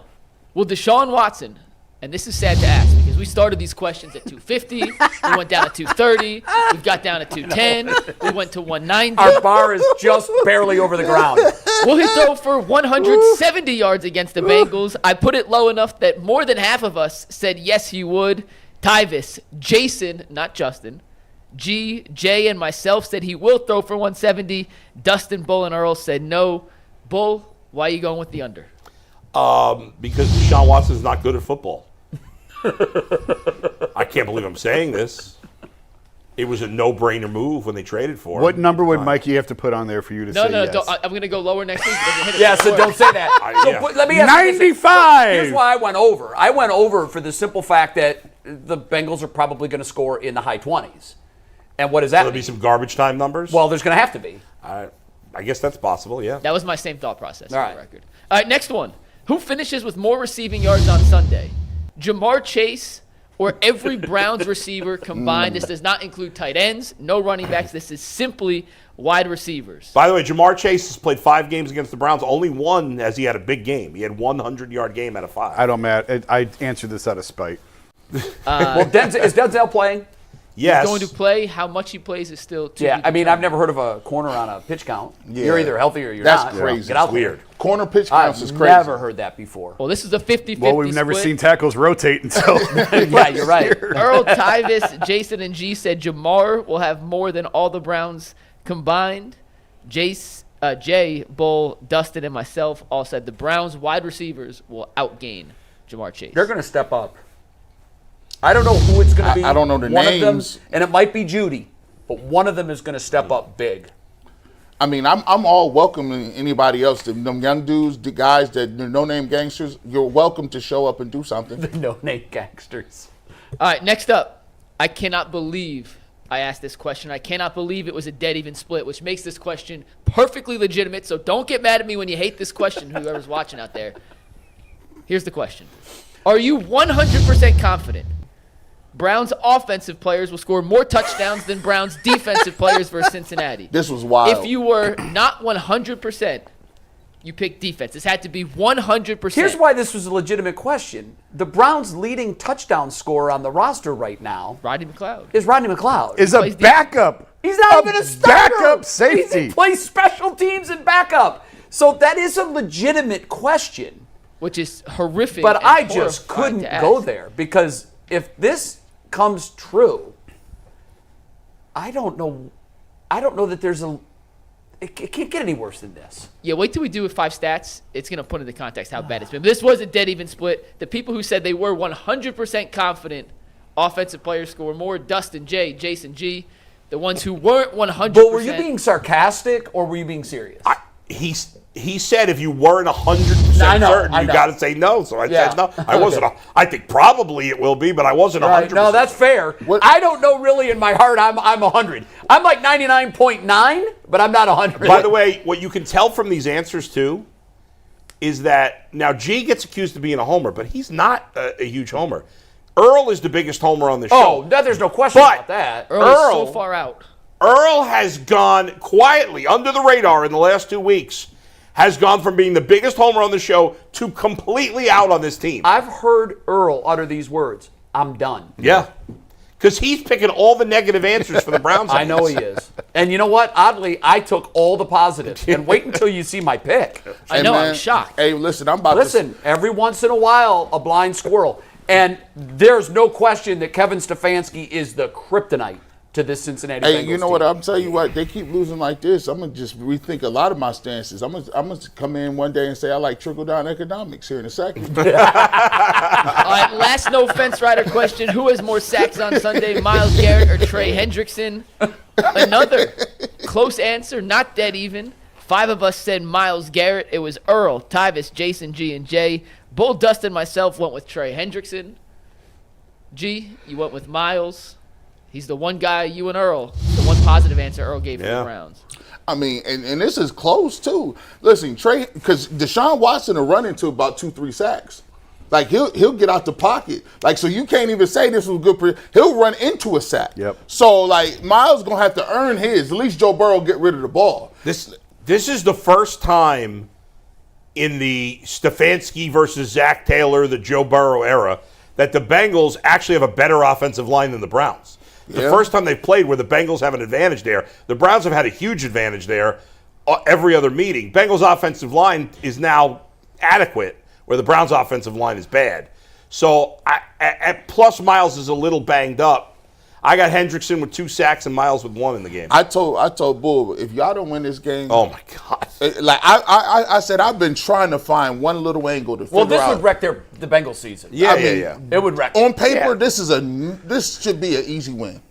Will Deshaun Watson, and this is sad to ask because we started these questions at 250, we went down to 230, we got down to 210, we went to 190.
Our bar is just barely over the ground.
Will he throw for 170 yards against the Bengals? I put it low enough that more than half of us said yes, he would. Tyvis, Jason, not Justin, G, Jay, and myself said he will throw for 170. Dustin, Bull, and Earl said no. Bull, why are you going with the under?
Because Deshaun Watson is not good at football. I can't believe I'm saying this. It was a no-brainer move when they traded for him.
What number would Mikey have to put on there for you to say yes?
No, I'm going to go lower next week.
Yeah, so don't say that. Let me ask you this.
95!
Here's why I went over. I went over for the simple fact that the Bengals are probably going to score in the high 20s. And what does that mean?
There'll be some garbage time numbers?
Well, there's going to have to be.
I guess that's possible, yeah.
That was my same thought process,
All
for the record. All right, next one. Who finishes with more receiving yards on Sunday? Jamar Chase or every Browns receiver combined? This does not include tight ends, no running backs. This is simply wide receivers.
By the way, Jamar Chase has played 5 games against the Browns. Only one as he had a big game. He had 100-yard game out of 5.
I don't matter. I answered this out of spite.
Well, is Denzel playing?
Yes.
He's going to play. How much he plays is still to be
I mean,
determined.
I've never heard of a corner on a pitch count.
Yeah.
You're either healthy or you're not.
That's crazy.
Get out
It's
there.
weird.
Corner pitch counts is
I've
crazy.
never heard that before.
Well, this is a 50-50
Well, we've never
split.
seen tackles rotate until.
Yeah, you're right.
Earl, Tyvis, Jason, and G said Jamar will have more than all the Browns combined. Jay, Bull, Dustin, and myself all said the Browns wide receivers will outgain Jamar Chase.
They're going to step up. I don't know who it's going to be.
I don't know the
one
names.
Of them, and it might be Judy, but one of them is going to step up big.
I mean, I'm all welcoming anybody else. Them young dudes, the guys that no-name gangsters, you're welcome to show up and do something.
The no-name gangsters.
All right, next up. I cannot believe I asked this question. I cannot believe it was a dead even split, which makes this question perfectly legitimate. So don't get mad at me when you hate this question, whoever's watching out there. Here's the question. Are you 100% confident Browns offensive players will score more touchdowns than Browns defensive players versus Cincinnati.
This was wild.
If you were not 100%, you picked defense. This had to be 100%.
Here's why this was a legitimate question. The Browns' leading touchdown scorer on the roster right now
Rodney McLeod.
is Rodney McLeod.
Is a backup.
He's not even a starter.
Backup safety.
He plays special teams and backup. So that is a legitimate question.
Which is horrific.
But
and
I just
horrifying
couldn't
to
go
ask.
there because if this comes true, I don't know that there's it can't get any worse than this.
Yeah, wait till we do 5 stats. It's going to put into context how bad it's been. But this was a dead even split. The people who said they were 100% confident offensive players score more, Dustin J, Jason G. The ones who weren't 100%.
But were you being sarcastic or were you being serious?
He said if you weren't 100% certain, you got to say no. So I said no. I wasn't. I think probably it will be, but I wasn't 100%.
No, that's fair. I don't know really in my heart I'm 100. I'm like 99.9, but I'm not 100.
By the way, what you can tell from these answers too is that now G gets accused of being a homer, but he's not a huge homer. Earl is the biggest homer on the show.
Oh, there's no question about that.
Earl is so far out.
Earl has gone quietly under the radar in the last 2 weeks, has gone from being the biggest homer on the show to completely out on this team.
I've heard Earl utter these words, I'm done.
Yeah. Because he's picking all the negative answers for the Browns.
I know he is. And you know what? Oddly, I took all the positives. And wait until you see my pick.
I know, I'm shocked.
Hey, listen,
every once in a while, a blind squirrel. And there's no question that Kevin Stefanski is the kryptonite to this Cincinnati Bengals
Hey, you know
team.
what? I'm telling you what, they keep losing like this. I'm going to just rethink a lot of my stances. I'm going to come in one day and say I like trickle-down economics here in a second.
All right, last no fence rider question. Who has more sacks on Sunday, Myles Garrett or Trey Hendrickson? Another close answer, not dead even. 5 of us said Myles Garrett. It was Earl, Tyvis, Jason, G, and J. Bull, Dustin, and myself went with Trey Hendrickson. G, you went with Myles. He's the one guy, you and Earl, the one positive answer Earl gave for the Browns.
I mean, and this is close, too. Listen, Trey, because Deshaun Watson will run into about 2-3 sacks. Like, he'll get out the pocket. Like, so you can't even say this was good. He'll run into a sack.
Yep.
So, like, Myles going to have to earn his. At least Joe Burrow get rid of the ball.
This is the first time in the Stefanski versus Zach Taylor, the Joe Burrow era, that the Bengals actually have a better offensive line than the Browns. The first time they've played where the Bengals have an advantage there. The Browns have had a huge advantage there every other meeting. Bengals' offensive line is now adequate, where the Browns' offensive line is bad. So, plus Myles is a little banged up. I got Hendrickson with 2 sacks and Myles with 1 in the game.
I told Bull, if y'all don't win this game,
oh my God!
Like I said, I've been trying to find one little angle to figure out.
Well, this would wreck the Bengals season.
Yeah.
It would wreck.
On paper, this should be an easy win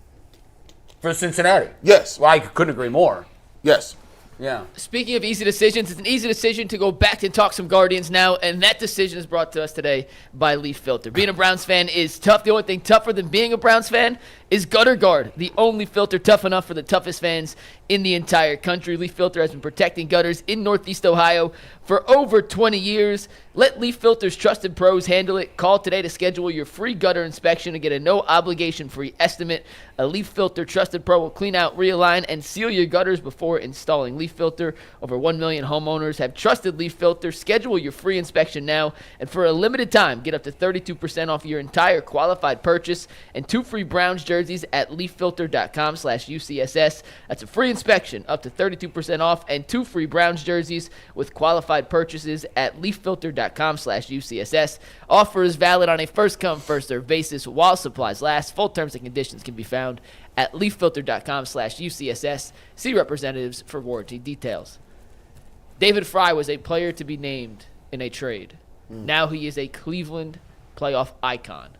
for Cincinnati.
Yes.
Well, I couldn't agree more.
Yes.
Yeah.
Speaking of easy decisions, it's an easy decision to go back and talk some Guardians now, and that decision is brought to us today by Leaf Filter. Being a Browns fan is tough. The only thing tougher than being a Browns fan is Gutter Guard, the only filter tough enough for the toughest fans in the entire country. Leaf Filter has been protecting gutters in Northeast Ohio for over 20 years. Let Leaf Filter's trusted pros handle it. Call today to schedule your free gutter inspection and get a no-obligation free estimate. A Leaf Filter trusted pro will clean out, realign, and seal your gutters before installing. Leaf Filter, over 1 million homeowners have trusted Leaf Filter. Schedule your free inspection now, and for a limited time, get up to 32% off your entire qualified purchase and 2 free Browns jerseys at leaffilter.com/UCSS. That's a free inspection, up to 32% off, and 2 free Browns jerseys with qualified purchases at leaffilter.com/UCSS. Offer is valid on a first-come, first-served basis while supplies last. Full terms and conditions can be found at leaffilter.com/UCSS. See representatives for warranty details. David Fry was a player to be named in a trade. Now he is a Cleveland playoff icon.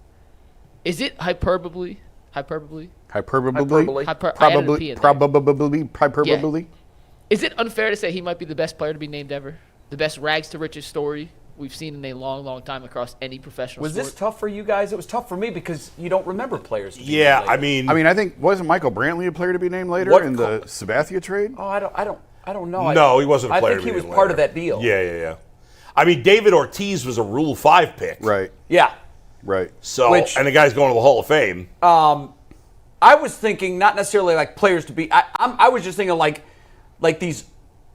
Is it hyperbole?
Hyperbole.
Is it unfair to say he might be the best player to be named ever? The best rags to riches story we've seen in a long, long time across any professional sport?
Was this tough for you guys? It was tough for me because you don't remember players.
Yeah, I mean,
I think wasn't Michael Brantley a player to be named later in the Sabathia trade?
Oh, I don't know.
No, he wasn't a player.
I think he was part of that deal.
Yeah. I mean, David Ortiz was a Rule 5 pick.
Right.
Yeah.
Right.
So, and the guy's going to the Hall of Fame.
I was thinking not necessarily like players to be. I was just thinking like these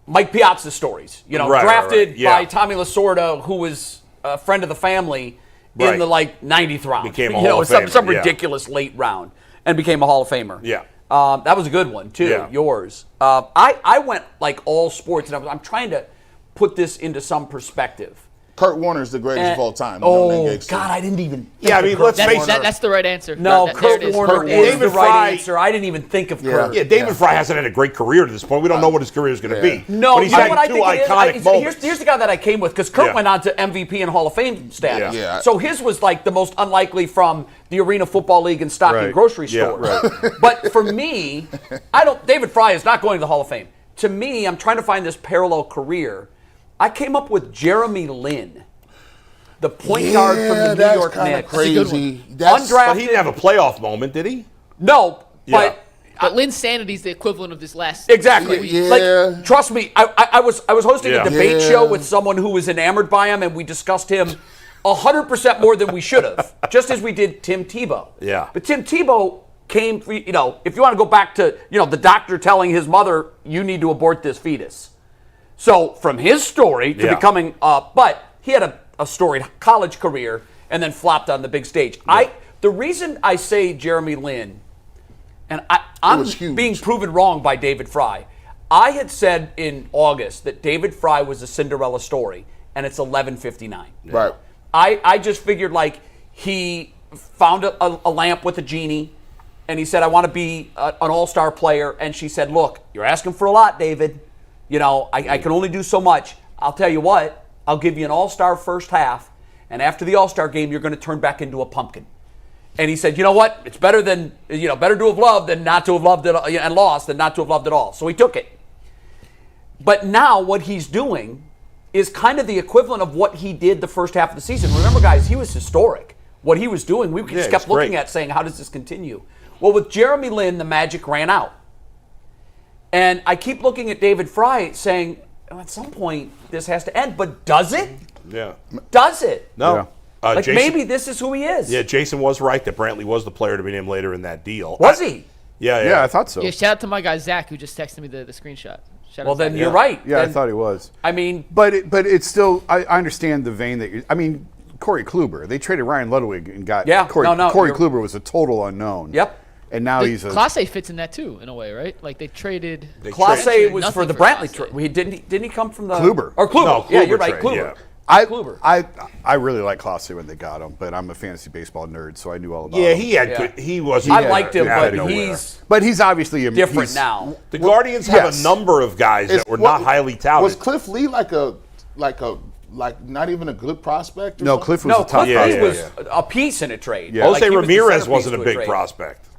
Mike Piazza stories. Drafted by Tommy Lasorda, who was a friend of the family in the 90th round.
Became a Hall of Famer.
Some ridiculous late round, and became a Hall of Famer.
Yeah.
That was a good one too.
Yeah.
Yours. I went like all sports, and I'm trying to put this into some perspective.
Kurt Warner's the greatest of all time.
God, I didn't even.
Yeah, I mean, let's face it.
That's the right answer.
No, Kurt Warner is the
David Fry,
right answer. I didn't even think of Kurt.
Yeah, David Fry hasn't had a great career to this point. We don't know what his career is going to be.
No,
but he's had two iconic moments.
Here's the guy that I came with, because Kurt went on to MVP and Hall of Fame status.
Yeah.
So his was like the most unlikely from the Arena Football League and stocking grocery stores. But for me, David Fry is not going to the Hall of Fame. To me, I'm trying to find this parallel career. I came up with Jeremy Lin, the point guard from the New York Knicks.
Crazy.
Undrafted.
But he didn't have a playoff moment, did he?
No, but
Lin's sanity is the equivalent of this last.
Exactly.
Yeah.
Like, trust me, I was hosting a debate show with someone who was enamored by him, and we discussed him 100% more than we should have, just as we did Tim Tebow.
Yeah.
But Tim Tebow came, if you want to go back to, the doctor telling his mother, you need to abort this fetus. So from his story to becoming, but he had a storied college career and then flopped on the big stage.
Yeah.
The reason I say Jeremy Lin, and I'm being proven wrong by David Fry. I had said in August that David Fry was a Cinderella story, and it's 11:59.
Right.
I just figured like he found a lamp with a genie, and he said, I want to be an all-star player. And she said, look, you're asking for a lot, David. I can only do so much. I'll tell you what, I'll give you an all-star first half, and after the all-star game, you're going to turn back into a pumpkin. And he said, you know what? It's better better to have loved than not to have loved it and lost than not to have loved at all. So he took it. But now what he's doing is kind of the equivalent of what he did the first half of the season. Remember, guys, he was historic. What he was doing, we just kept looking at saying, how does this continue? Well, with Jeremy Lin, the magic ran out. And I keep looking at David Fry saying, at some point, this has to end. But does it?
Yeah.
Does it?
No.
Yeah.
Jason,
maybe this is who he is.
Yeah, Jason was right that Brantley was the player to be named later in that deal.
Was he?
Yeah,
I thought so.
Yeah, shout out to my guy Zach who just texted me the screenshot.
Well, then you're right.
Yeah,
then,
I thought he was.
I mean,
but it's still. I understand the vein that you're. I mean, Corey Kluber. They traded Ryan Ludwig and got Corey Kluber was a total unknown.
Yep.
And now he's a.
Clase fits in that too, in a way, right? Like they traded.
Clase was for the Brantley trade. Didn't he come from the
Kluber?
Or Kluber?
No,
yeah,
Kluber
you're right.
trade,
Kluber.
yeah.
I really like Clase when they got him, but I'm a fantasy baseball nerd, so I knew all about him.
Yeah, he had good. He was.
I liked him, but
he's obviously
different now.
The Guardians have a number of guys that were not highly touted.
Was Cliff Lee like not even a good prospect?
No, Cliff was a top.
Cliff Lee was a piece in a trade.
Yeah. Jose Ramirez wasn't a big prospect.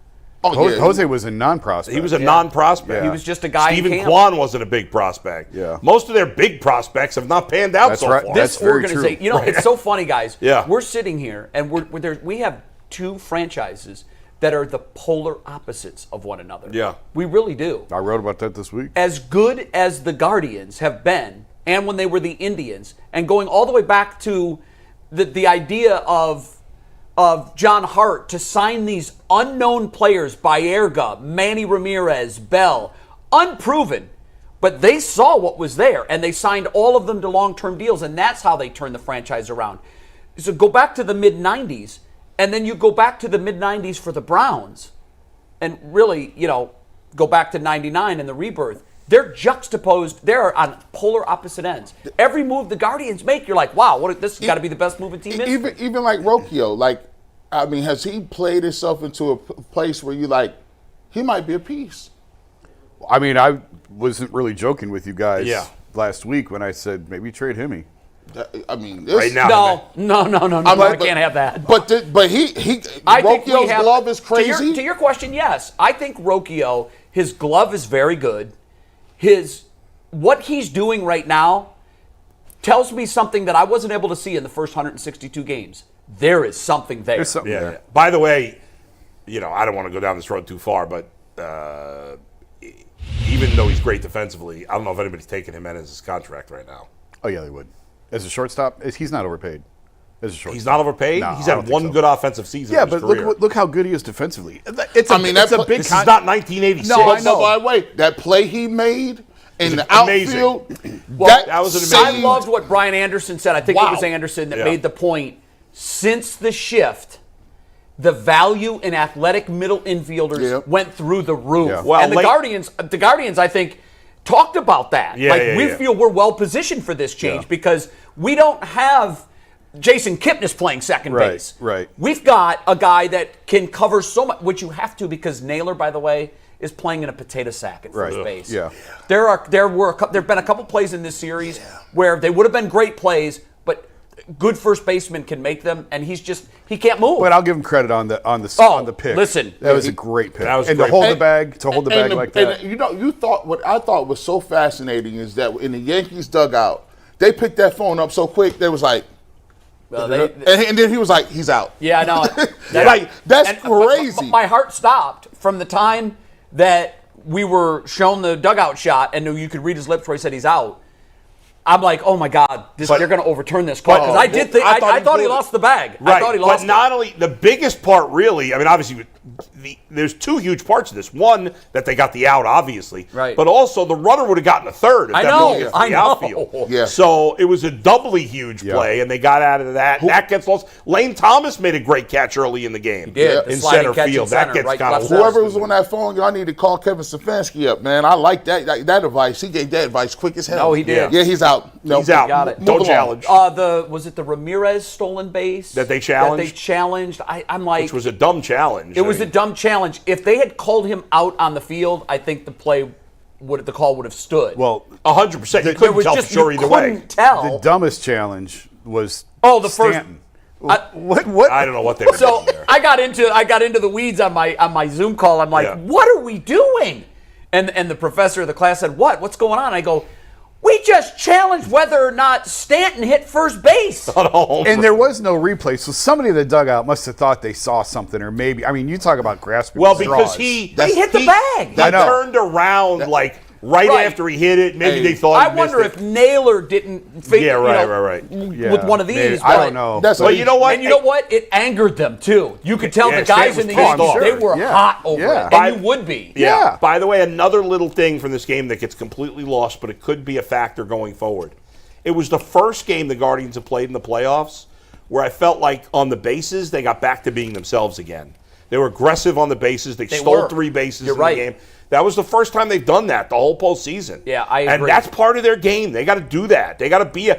Jose was a non-prospect.
He was a non-prospect.
He was just a guy.
Stephen Kwan wasn't a big prospect.
Yeah.
Most of their big prospects have not panned out so far.
This organization, it's so funny, guys.
Yeah.
We're sitting here and we have two franchises that are the polar opposites of one another.
Yeah.
We really do.
I wrote about that this week.
As good as the Guardians have been, and when they were the Indians, and going all the way back to the idea of John Hart to sign these unknown players, Baerga, Manny Ramirez, Bell, unproven, but they saw what was there, and they signed all of them to long-term deals, and that's how they turned the franchise around. So go back to the mid-'90s, and then you go back to the mid-'90s for the Browns, and really, go back to 99 and the rebirth. They're juxtaposed. They're on polar opposite ends. Every move the Guardians make, you're like, wow, this has got to be the best move in team history.
Even like Rocchio, has he played himself into a place where you he might be a piece?
I mean, I wasn't really joking with you guys last week when I said maybe trade Himmy.
I mean,
right now.
No. I can't have that.
But Rocchio's glove is crazy.
To your question, yes. I think Rocchio, his glove is very good. What he's doing right now tells me something that I wasn't able to see in the first 162 games. There is something there.
There's something there.
By the way, I don't want to go down this road too far, but even though he's great defensively, I don't know if anybody's taking him in as his contract right now.
Oh yeah, they would. As a shortstop, he's not overpaid. as a short.
He's not overpaid.
No,
He's
I
had
don't think
one
so.
good offensive season.
Yeah,
in his
but
career.
look how good he is defensively. It's a big.
This is not 1986.
No, I know. By the way, that play he made in the
amazing.
outfield,
that was an
I
amazing.
loved what Brian Anderson said. I think it was
Wow.
Anderson that
Yeah.
made the point. Since the shift, the value in athletic middle infielders went through the roof.
Yeah.
Well,
and the Guardians, I think, talked about that. We feel we're well positioned for this change because we don't have Jason Kipnis playing second base.
Right.
We've got a guy that can cover so much, which you have to because Naylor, by the way, is playing in a potato sack at first base.
Yeah.
There have been a couple plays in this series where they would have been great plays, but good first baseman can make them, and he can't move.
But I'll give him credit on the pick.
Listen.
That was a great pick.
That was
and
great.
to hold the bag like that.
And you thought what I thought was so fascinating is that in the Yankees dugout, they picked that phone up so quick. They was like,
Well,
and then he was like, he's out.
Yeah, I know.
That's
and-
crazy.
My heart stopped from the time that we were shown the dugout shot and you could read his lips where he said he's out. I'm like, oh my God, they're going to overturn this call. Because I thought he lost the bag.
Right.
I thought he lost
But not only the biggest part, really. I mean, obviously, there's two huge parts of this. One, that they got the out, obviously.
Right.
But also, the runner would have gotten a third if
I
that
know,
ball gets to
I
the
know.
outfield.
Yeah.
So it was a doubly huge play, and they got out of that. That gets lost. Lane Thomas made a great catch early in the game. He
did. The
in
sliding
center
catch in
field.
center,
That gets
right,
kind
left
of
side.
Whoever was on that phone, y'all need to call Kevin Stefanski up, man. I like that advice. He gave that advice quick as hell.
No, he did.
Yeah, he's out. No,
He's out.
Got it.
Move
Don't
along.
challenge.
Was it the Ramirez stolen base
That they challenged?
I'm like,
Which was a dumb challenge.
it was a dumb challenge. If they had called him out on the field, I think the call would have stood.
Well,
100%. You
There
couldn't
was
tell
just
for sure
you
either way.
couldn't tell.
the dumbest challenge was
the first.
Stanton.
I-
What?
I don't know what they were
So
doing there.
I got into the weeds on my Zoom call. I'm like,
Yeah.
what are we doing? And the professor of the class said, what's going on? I go, we just challenged whether or not Stanton hit first base.
And there was no replay, so somebody in the dugout must have thought they saw something, or maybe. I mean, you talk about grasping.
Well,
at
because
straws.
he
hit the bag.
He
I know.
turned around right
Right.
after he hit it. Maybe
Hey,
they thought
I
he
wonder
missed
if
it.
Naylor didn't
Yeah, right.
Yeah,
with one of
maybe.
these.
I
but-
don't know.
That's
But you know what?
And you know what? It angered them too. You could tell
Yeah,
the guys
Stanton
in the
was pissed
Yankees,
off.
they were
Yeah.
hot over
Yeah.
it. And you would be.
Yeah.
By the way, another little thing from this game that gets completely lost, but it could be a factor going forward. It was the first game the Guardians have played in the playoffs where I felt like on the bases they got back to being themselves again. They were aggressive on the bases. They stole
were.
3 bases
You're
in
right.
the game. That was the first time they've done that the whole postseason.
Yeah, I
And
agree.
that's part of their game. They got to do that. They got to be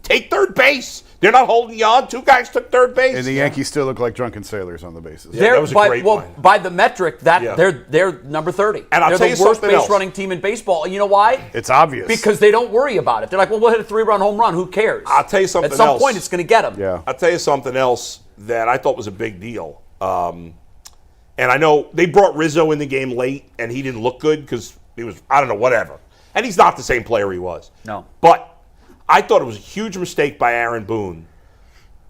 take third base. They're not holding you on. 2 guys took third base.
And the Yankees still look like drunken sailors on the bases.
that was a great line.
By the metric,
Yeah.
they're number 30.
And I'll
they're
tell
the
you
worst
something
base
else.
running team in baseball. And you know why?
It's obvious.
Because they don't worry about it. They're like, well, we'll hit a 3-run home run. Who cares?
I'll tell you something
At some
else.
point, it's going to get them.
Yeah.
I'll tell you something else that I thought was a big deal. And I know they brought Rizzo in the game late, and he didn't look good because he was, I don't know, whatever. And he's not the same player he was.
No.
But I thought it was a huge mistake by Aaron Boone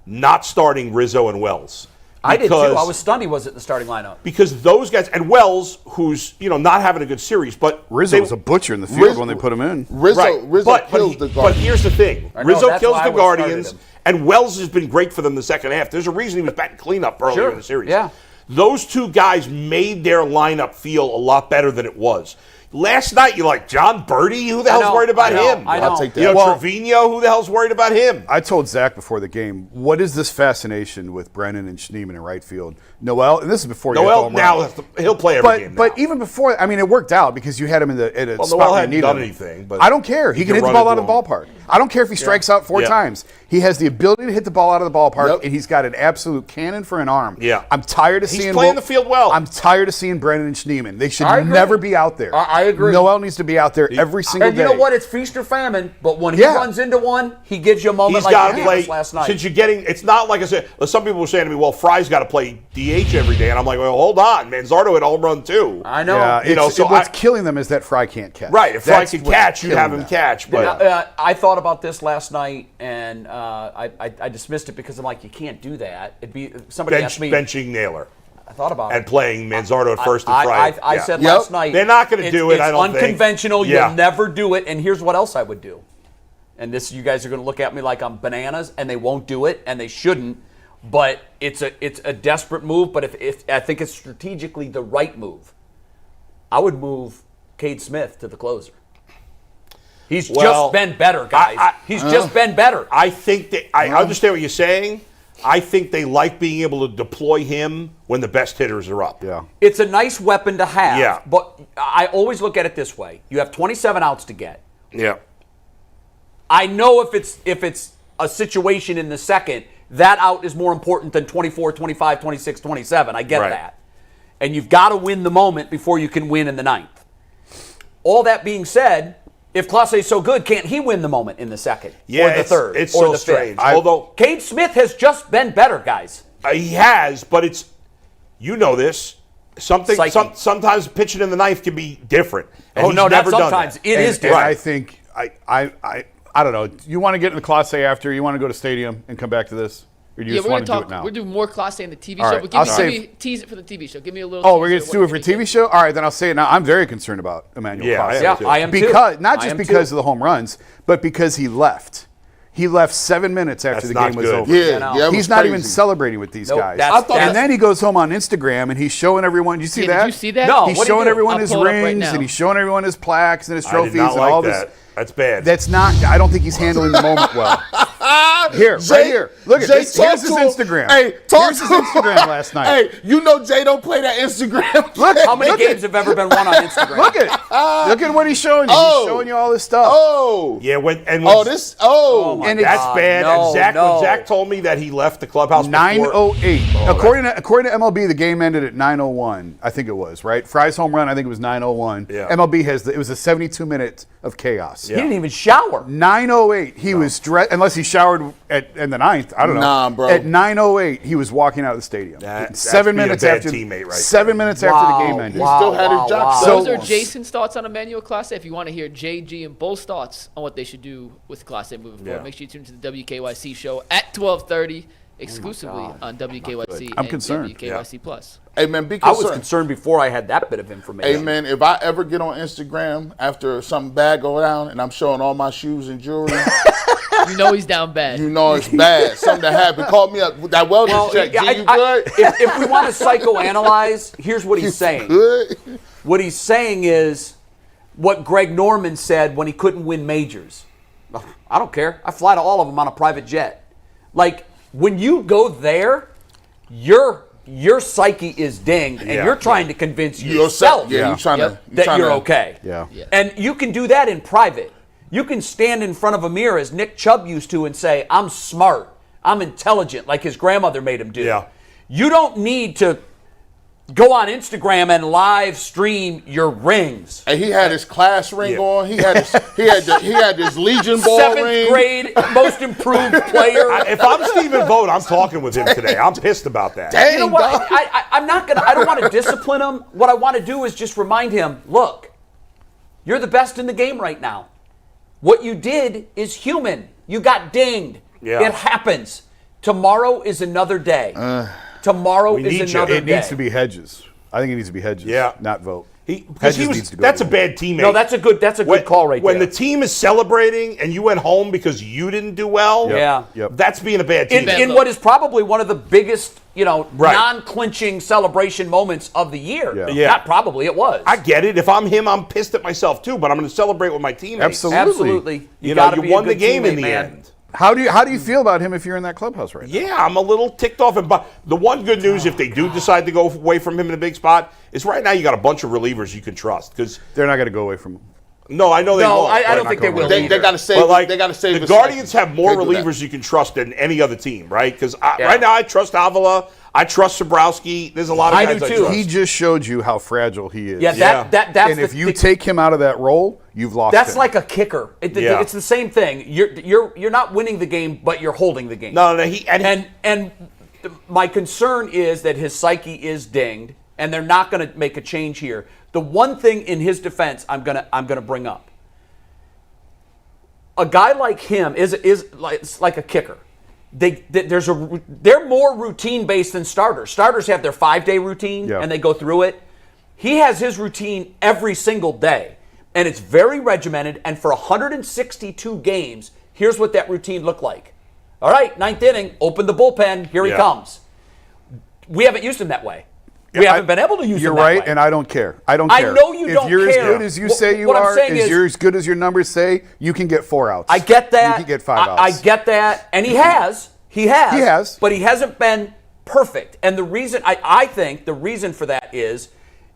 not starting Rizzo and Wells.
I did too.
Because-
I was stunned he was at the starting lineup.
Because those guys, and Wells, who's, not having a good series, but
Rizzo
they-
was a butcher in the field when they put him in.
Rizzo
but
kills the
but
Guardians.
here's the thing.
I know,
Rizzo
that's
kills
why I
the
would have
Guardians,
started him.
and Wells has been great for them the second half. There's a reason he was batting cleanup earlier
Sure,
in the series.
yeah.
Those 2 guys made their lineup feel a lot better than it was. Last night, you're like, John Birdie, who the hell's
know,
worried about
I know,
him?
I know.
I'll take that.
Trevino, who the hell's worried about him?
I told Zach before the game, what is this fascination with Brennan and Schneeman in right field? Noel, and this is before
Noel,
you
now, he'll play every game now.
But even before, I mean, it worked out because you had him in at a
Well,
spot
Noel
where you
hadn't
need
done
him.
anything, but
I don't care. He
he
can hit
can
the
run
ball out of
into
the
him.
ballpark. I don't care if he strikes out 4
Yeah.
times. He has the ability to hit the ball out of the ballpark,
Yep.
and he's got an absolute cannon for an arm.
Yeah.
I'm tired of
He's
seeing
playing the field well.
I'm tired of seeing Brennan and Schneeman. They should
I agree.
never be out there.
I agree.
Noel needs to be out there every single
And
day.
you know what? It's feast or famine. But when he
Yeah.
runs into one, he gives you a moment
He's
like
got
he
to
gave
play.
us last night.
Since you're getting, it's not like I said. Some people were saying to me, "Well, Fry's got to play DH every day," and I'm like, "Well, hold on, Manzardo had a home run too."
I know.
Yeah,
so
what's killing them is that Fry can't catch.
Right, if Fry
That's
could
what's
catch, you'd
killing
have him
them.
catch. But
I thought about this last night, and I dismissed it because I'm like, you can't do that. It'd be somebody asked me.
benching Naylor
I thought about
and
it.
playing Manzardo at first and Fry.
I said
Yep.
last night.
They're not gonna do it,
It's
I don't think.
unconventional.
Yeah.
You'll never do it. And here's what else I would do. and this, you guys are going to look at me like I'm bananas, and they won't do it, and they shouldn't, but it's a desperate move, but if I think it's strategically the right move, I would move Cade Smith to the closer. He's just been better, guys. He's just been better.
I think that I understand what you're saying. I think they like being able to deploy him when the best hitters are up.
Yeah.
It's a nice weapon to have.
Yeah.
But I always look at it this way. You have 27 outs to get.
Yeah.
I know if it's a situation in the second, that out is more important than 24, 25, 26, 27. I get that. And you've got to win the moment before you can win in the ninth. All that being said, if Clase is so good, can't he win the moment in the second or the third
it's
or
so
the
strange.
fifth?
Although
Cade Smith has just been better, guys.
He has, but it's, you know this, sometimes pitching in the ninth can be different. And he's never done
sometimes.
that.
It is different.
And I think I don't know. You want to get in the Clase after? You want to go to stadium and come back to this? Or do you just want to do it now?
We're doing more Clase in the TV
All
show,
right,
but give me tease it for the TV show. Give me a little.
Oh, we're going to do it for a TV show? All right, then I'll say it now. I'm very concerned about Emmanuel Clase.
I am too.
Not just because of the home runs, but because he left. He left 7 minutes after the game was over.
Yeah,
he's not even celebrating with these guys. And then he goes home on Instagram and he's showing everyone. You see that?
Did you see that?
No.
He's showing everyone his rings and he's showing everyone his plaques and his trophies and all this.
That's bad.
That's not. I don't think he's handling the moment well. Here, right here. Look at this. Here's his Instagram.
Hey,
here's his Instagram last night.
Hey, you know Jay don't play that Instagram.
Look,
how many games have ever been won on Instagram?
Look at what he's showing you. He's showing you all this stuff.
Yeah,
and
that's
God,
bad.
no,
and when Zach told me that he left the clubhouse
9:08. According to MLB, the game ended at 9:01. I think it was right. Fry's home run. I think it was 9:01.
Yeah.
MLB has it was a 72 minutes of chaos.
He didn't even shower.
9:08. He was dressed unless he showered in the ninth. I don't know.
Nah, bro.
At 9:08, he was walking out of the stadium.
That's
7
being a
minutes
bad
after
teammate right
7 minutes after the game ended.
He still had his job.
So-
Those are Jason's thoughts on Emmanuel Clase. If you want to hear JG and Bull's thoughts on what they should do with Clase moving forward, make sure you tune into the WKYC show at 12:30 exclusively on WKYC
I'm
and
concerned.
WKYC Plus.
Hey, man, be
I
concerned.
was concerned before I had that bit of information.
Hey, man, if I ever get on Instagram after something bad go down and I'm showing all my shoes and jewelry,
You know he's down bad.
you know it's bad. Something happened. Call me up with that wellness check. G, you good?
If we want to psychoanalyze, here's what he's saying.
Good?
What he's saying is what Greg Norman said when he couldn't win majors. I don't care. I fly to all of them on a private jet. Like, when you go there, your psyche is dinged, and you're trying to convince yourself
you're trying to,
that you're okay.
Yeah.
And you can do that in private. You can stand in front of a mirror, as Nick Chubb used to, and say, I'm smart, I'm intelligent, like his grandmother made him do.
Yeah.
You don't need to go on Instagram and live stream your rings.
And he had his class ring on. He had his Legion ball
Seventh
ring.
grade most improved player.
If I'm Stephen Vogt, I'm talking with him today. I'm pissed about that.
Dang,
You know what?
dog.
I'm not gonna. I don't want to discipline him. What I want to do is just remind him, look, you're the best in the game right now. What you did is human. You got dinged.
Yeah.
It happens. Tomorrow is another day. Tomorrow
We
is
need you.
another
It
day.
needs to be Hedges. I think it needs to be Hedges.
Yeah.
Not Vote.
Because that's a bad teammate.
No, that's a good call right
when
there.
the team is celebrating and you went home because you didn't do well, that's being a bad teammate.
in what is probably one of the biggest,
Right.
non-clinching celebration moments of the year.
Yeah.
Not probably, it was.
I get it. If I'm him, I'm pissed at myself too, but I'm going to celebrate with my teammates.
Absolutely.
You
gotta be a
won the
good
game in
teammate,
the
man.
end.
How do you feel about him if you're in that clubhouse right now?
Yeah, I'm a little ticked off. But the one good news, if they do decide to go away from him in a big spot, is right now you got a bunch of relievers you can trust. Because
They're not going to go away from him.
no, I know they won't.
I don't think they will.
They got to save.
But like,
they got to save.
the
his
Guardians
second.
have more
Can't do that.
relievers you can trust than any other team, right? Because right now I trust Avila, I trust Sabrowski. There's a lot of
I
guys
do
I
too.
trust.
He just showed you how fragile he is.
That's
and if you take him out of that role, you've lost
That's
him.
like a kicker. It's the same thing. You're not winning the game, but you're holding the game.
No,
and my concern is that his psyche is dinged, and they're not going to make a change here. The one thing in his defense, I'm gonna bring up. A guy like him is like a kicker. They're more routine based than starters. Starters have their 5-day routine and they go through it. He has his routine every single day, and it's very regimented. And for 162 games, Here's what that routine looked like. All right, 9th inning, open the bullpen, here he comes. We haven't used him that way. We haven't been able to use him that way.
You're right, and I don't care. I don't care.
I know you don't care.
If you're as good as you say you are, as you're as good as your numbers say, you can get 4 outs.
I get that.
You can get 5 outs.
I get that. And he has. He has. But he hasn't been perfect. And the reason, I think the reason for that is,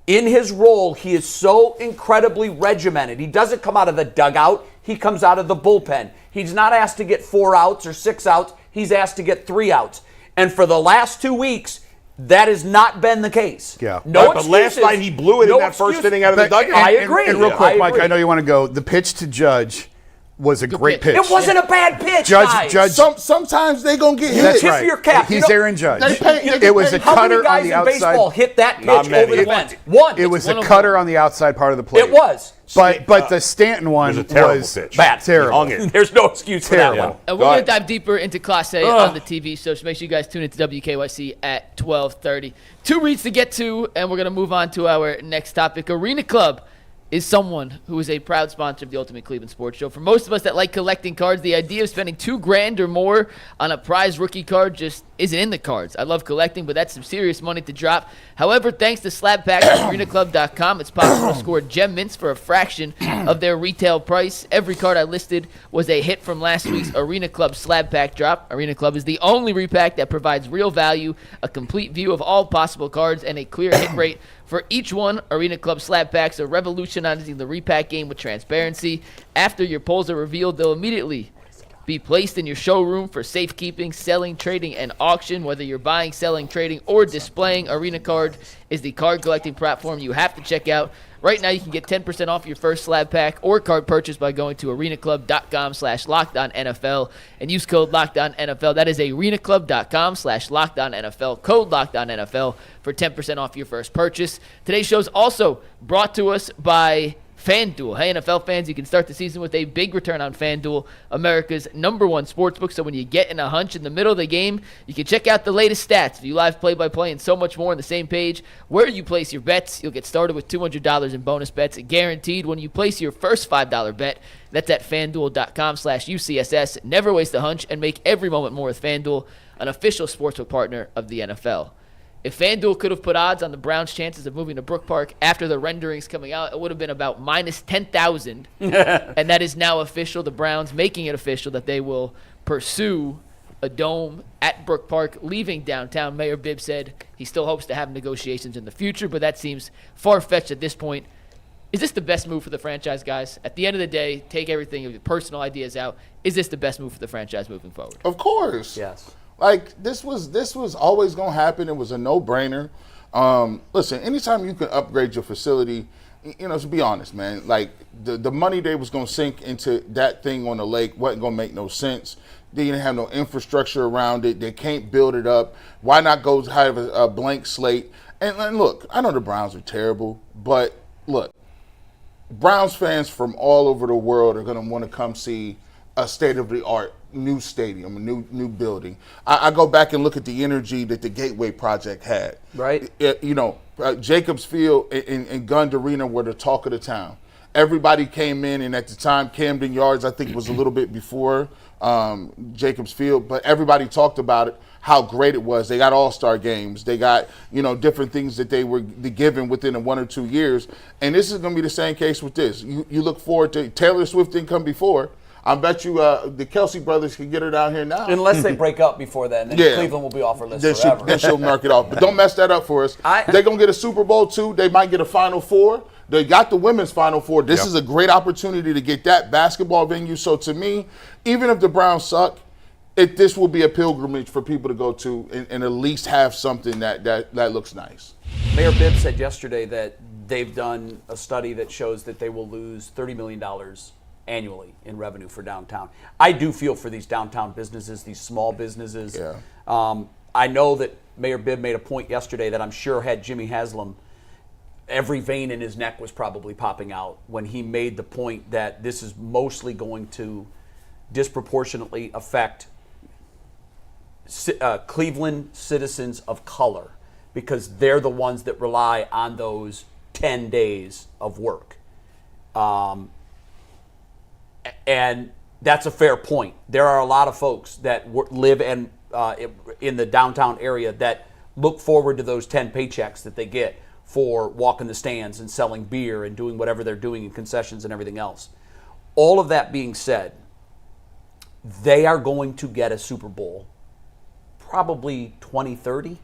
in his role, he is so incredibly regimented. He doesn't come out of the dugout. He comes out of the bullpen. He's not asked to get 4 outs or 6 outs. He's asked to get 3 outs. And for the last 2 weeks, that has not been the case.
Yeah.
No
but last night he blew it in that first inning out of the dugout.
I agree.
And real quick, Mike, I know you want to go. The pitch to Judge was a great pitch.
It wasn't a bad pitch, guys.
Judge.
Sometimes they gonna get hit.
That's
Tip
right.
your cap.
He's Aaron Judge.
It
was a
How
cutter
many guys
on the
in
outside.
baseball hit that pitch
Not many.
over the fence? One.
It was a
one of
cutter
them.
on the outside part of the plate.
It was.
But the Stanton one
was a terrible
was
pitch.
Bad.
Terrible.
Hung it.
There's no excuse for that
Terrible.
one.
And we're going to dive deeper into Clase on the TV, so make sure you guys tune into WKYC at 12:30. 2 reads to get to, and we're going to move on to our next topic. Arena Club is someone who is a proud sponsor of the Ultimate Cleveland Sports Show. For most of us that like collecting cards, the idea of spending $2,000 or more on a prize rookie card just isn't in the cards. I love collecting, but that's some serious money to drop. However, thanks to slab packs at arenaclub.com, it's possible to score gem mints for a fraction of their retail price. Every card I listed was a hit from last week's Arena Club slab pack drop. Arena Club is the only repack that provides real value, a complete view of all possible cards, and a clear hit rate for each one. Arena Club slab packs are revolutionizing the repack game with transparency. After your pulls are revealed, they'll immediately be placed in your showroom for safekeeping, selling, trading, and auction. Whether you're buying, selling, trading, or displaying, Arena Card is the card collecting platform you have to check out. Right now, you can get 10% off your first slab pack or card purchase by going to arenaclub.com/LockedOnNFL and use code LockedOnNFL. That is arenaclub.com/LockedOnNFL, code LockedOnNFL for 10% off your first purchase. Today's show is also brought to us by FanDuel. Hey, NFL fans, you can start the season with a big return on FanDuel, America's #1 sportsbook. So when you get in a hunch in the middle of the game, you can check out the latest stats, view live play-by-play, and so much more on the same page. Where you place your bets, you'll get started with $200 in bonus bets, guaranteed when you place your first $5 bet. That's at FanDuel.com/UCSS. Never waste a hunch and make every moment more with FanDuel, an official sportsbook partner of the NFL. If FanDuel could have put odds on the Browns' chances of moving to Brook Park after the renderings coming out, it would have been about minus 10,000. And that is now official. The Browns making it official that they will pursue a dome at Brook Park, leaving downtown. Mayor Bibb said he still hopes to have negotiations in the future, but that seems far-fetched at this point. Is this the best move for the franchise, guys? At the end of the day, take everything of your personal ideas out. Is this the best move for the franchise moving forward?
Of course.
Yes.
Like, this was always going to happen. It was a no-brainer. Listen, anytime you can upgrade your facility, you know, to be honest, man, like, the money they was going to sink into that thing on the lake wasn't going to make no sense. They didn't have no infrastructure around it. They can't build it up. Why not go have a blank slate? And look, I know the Browns are terrible, but look, Browns fans from all over the world are going to want to come see a state-of-the-art new stadium, a new building. I go back and look at the energy that the Gateway project had.
Right.
Jacobs Field and Gund Arena were the talk of the town. Everybody came in, and at the time, Camden Yards, I think, was a little bit before Jacobs Field, but everybody talked about it, how great it was. They got all-star games. They got, different things that they were given within 1 or 2 years. And this is going to be the same case with this. You look forward to Taylor Swift didn't come before. I bet you the Kelsey brothers can get her down here now.
Unless they break up before then, then Cleveland will be off our list forever.
Then she'll mark it off. But don't mess that up for us. They're going to get a Super Bowl too. They might get a Final Four. They got the women's Final Four. This is a great opportunity to get that basketball venue. So to me, even if the Browns suck, this will be a pilgrimage for people to go to and at least have something that looks nice.
Mayor Bibb said yesterday that they've done a study that shows that they will lose $30 million annually in revenue for downtown. I do feel for these downtown businesses, these small businesses.
Yeah.
I know that Mayor Bibb made a point yesterday that I'm sure had Jimmy Haslam, every vein in his neck was probably popping out when he made the point that this is mostly going to disproportionately affect Cleveland citizens of color because they're the ones that rely on those 10 days of work. And that's a fair point. There are a lot of folks that live in the downtown area that look forward to those 10 paychecks that they get for walking the stands and selling beer and doing whatever they're doing in concessions and everything else. All of that being said, they are going to get a Super Bowl probably 2030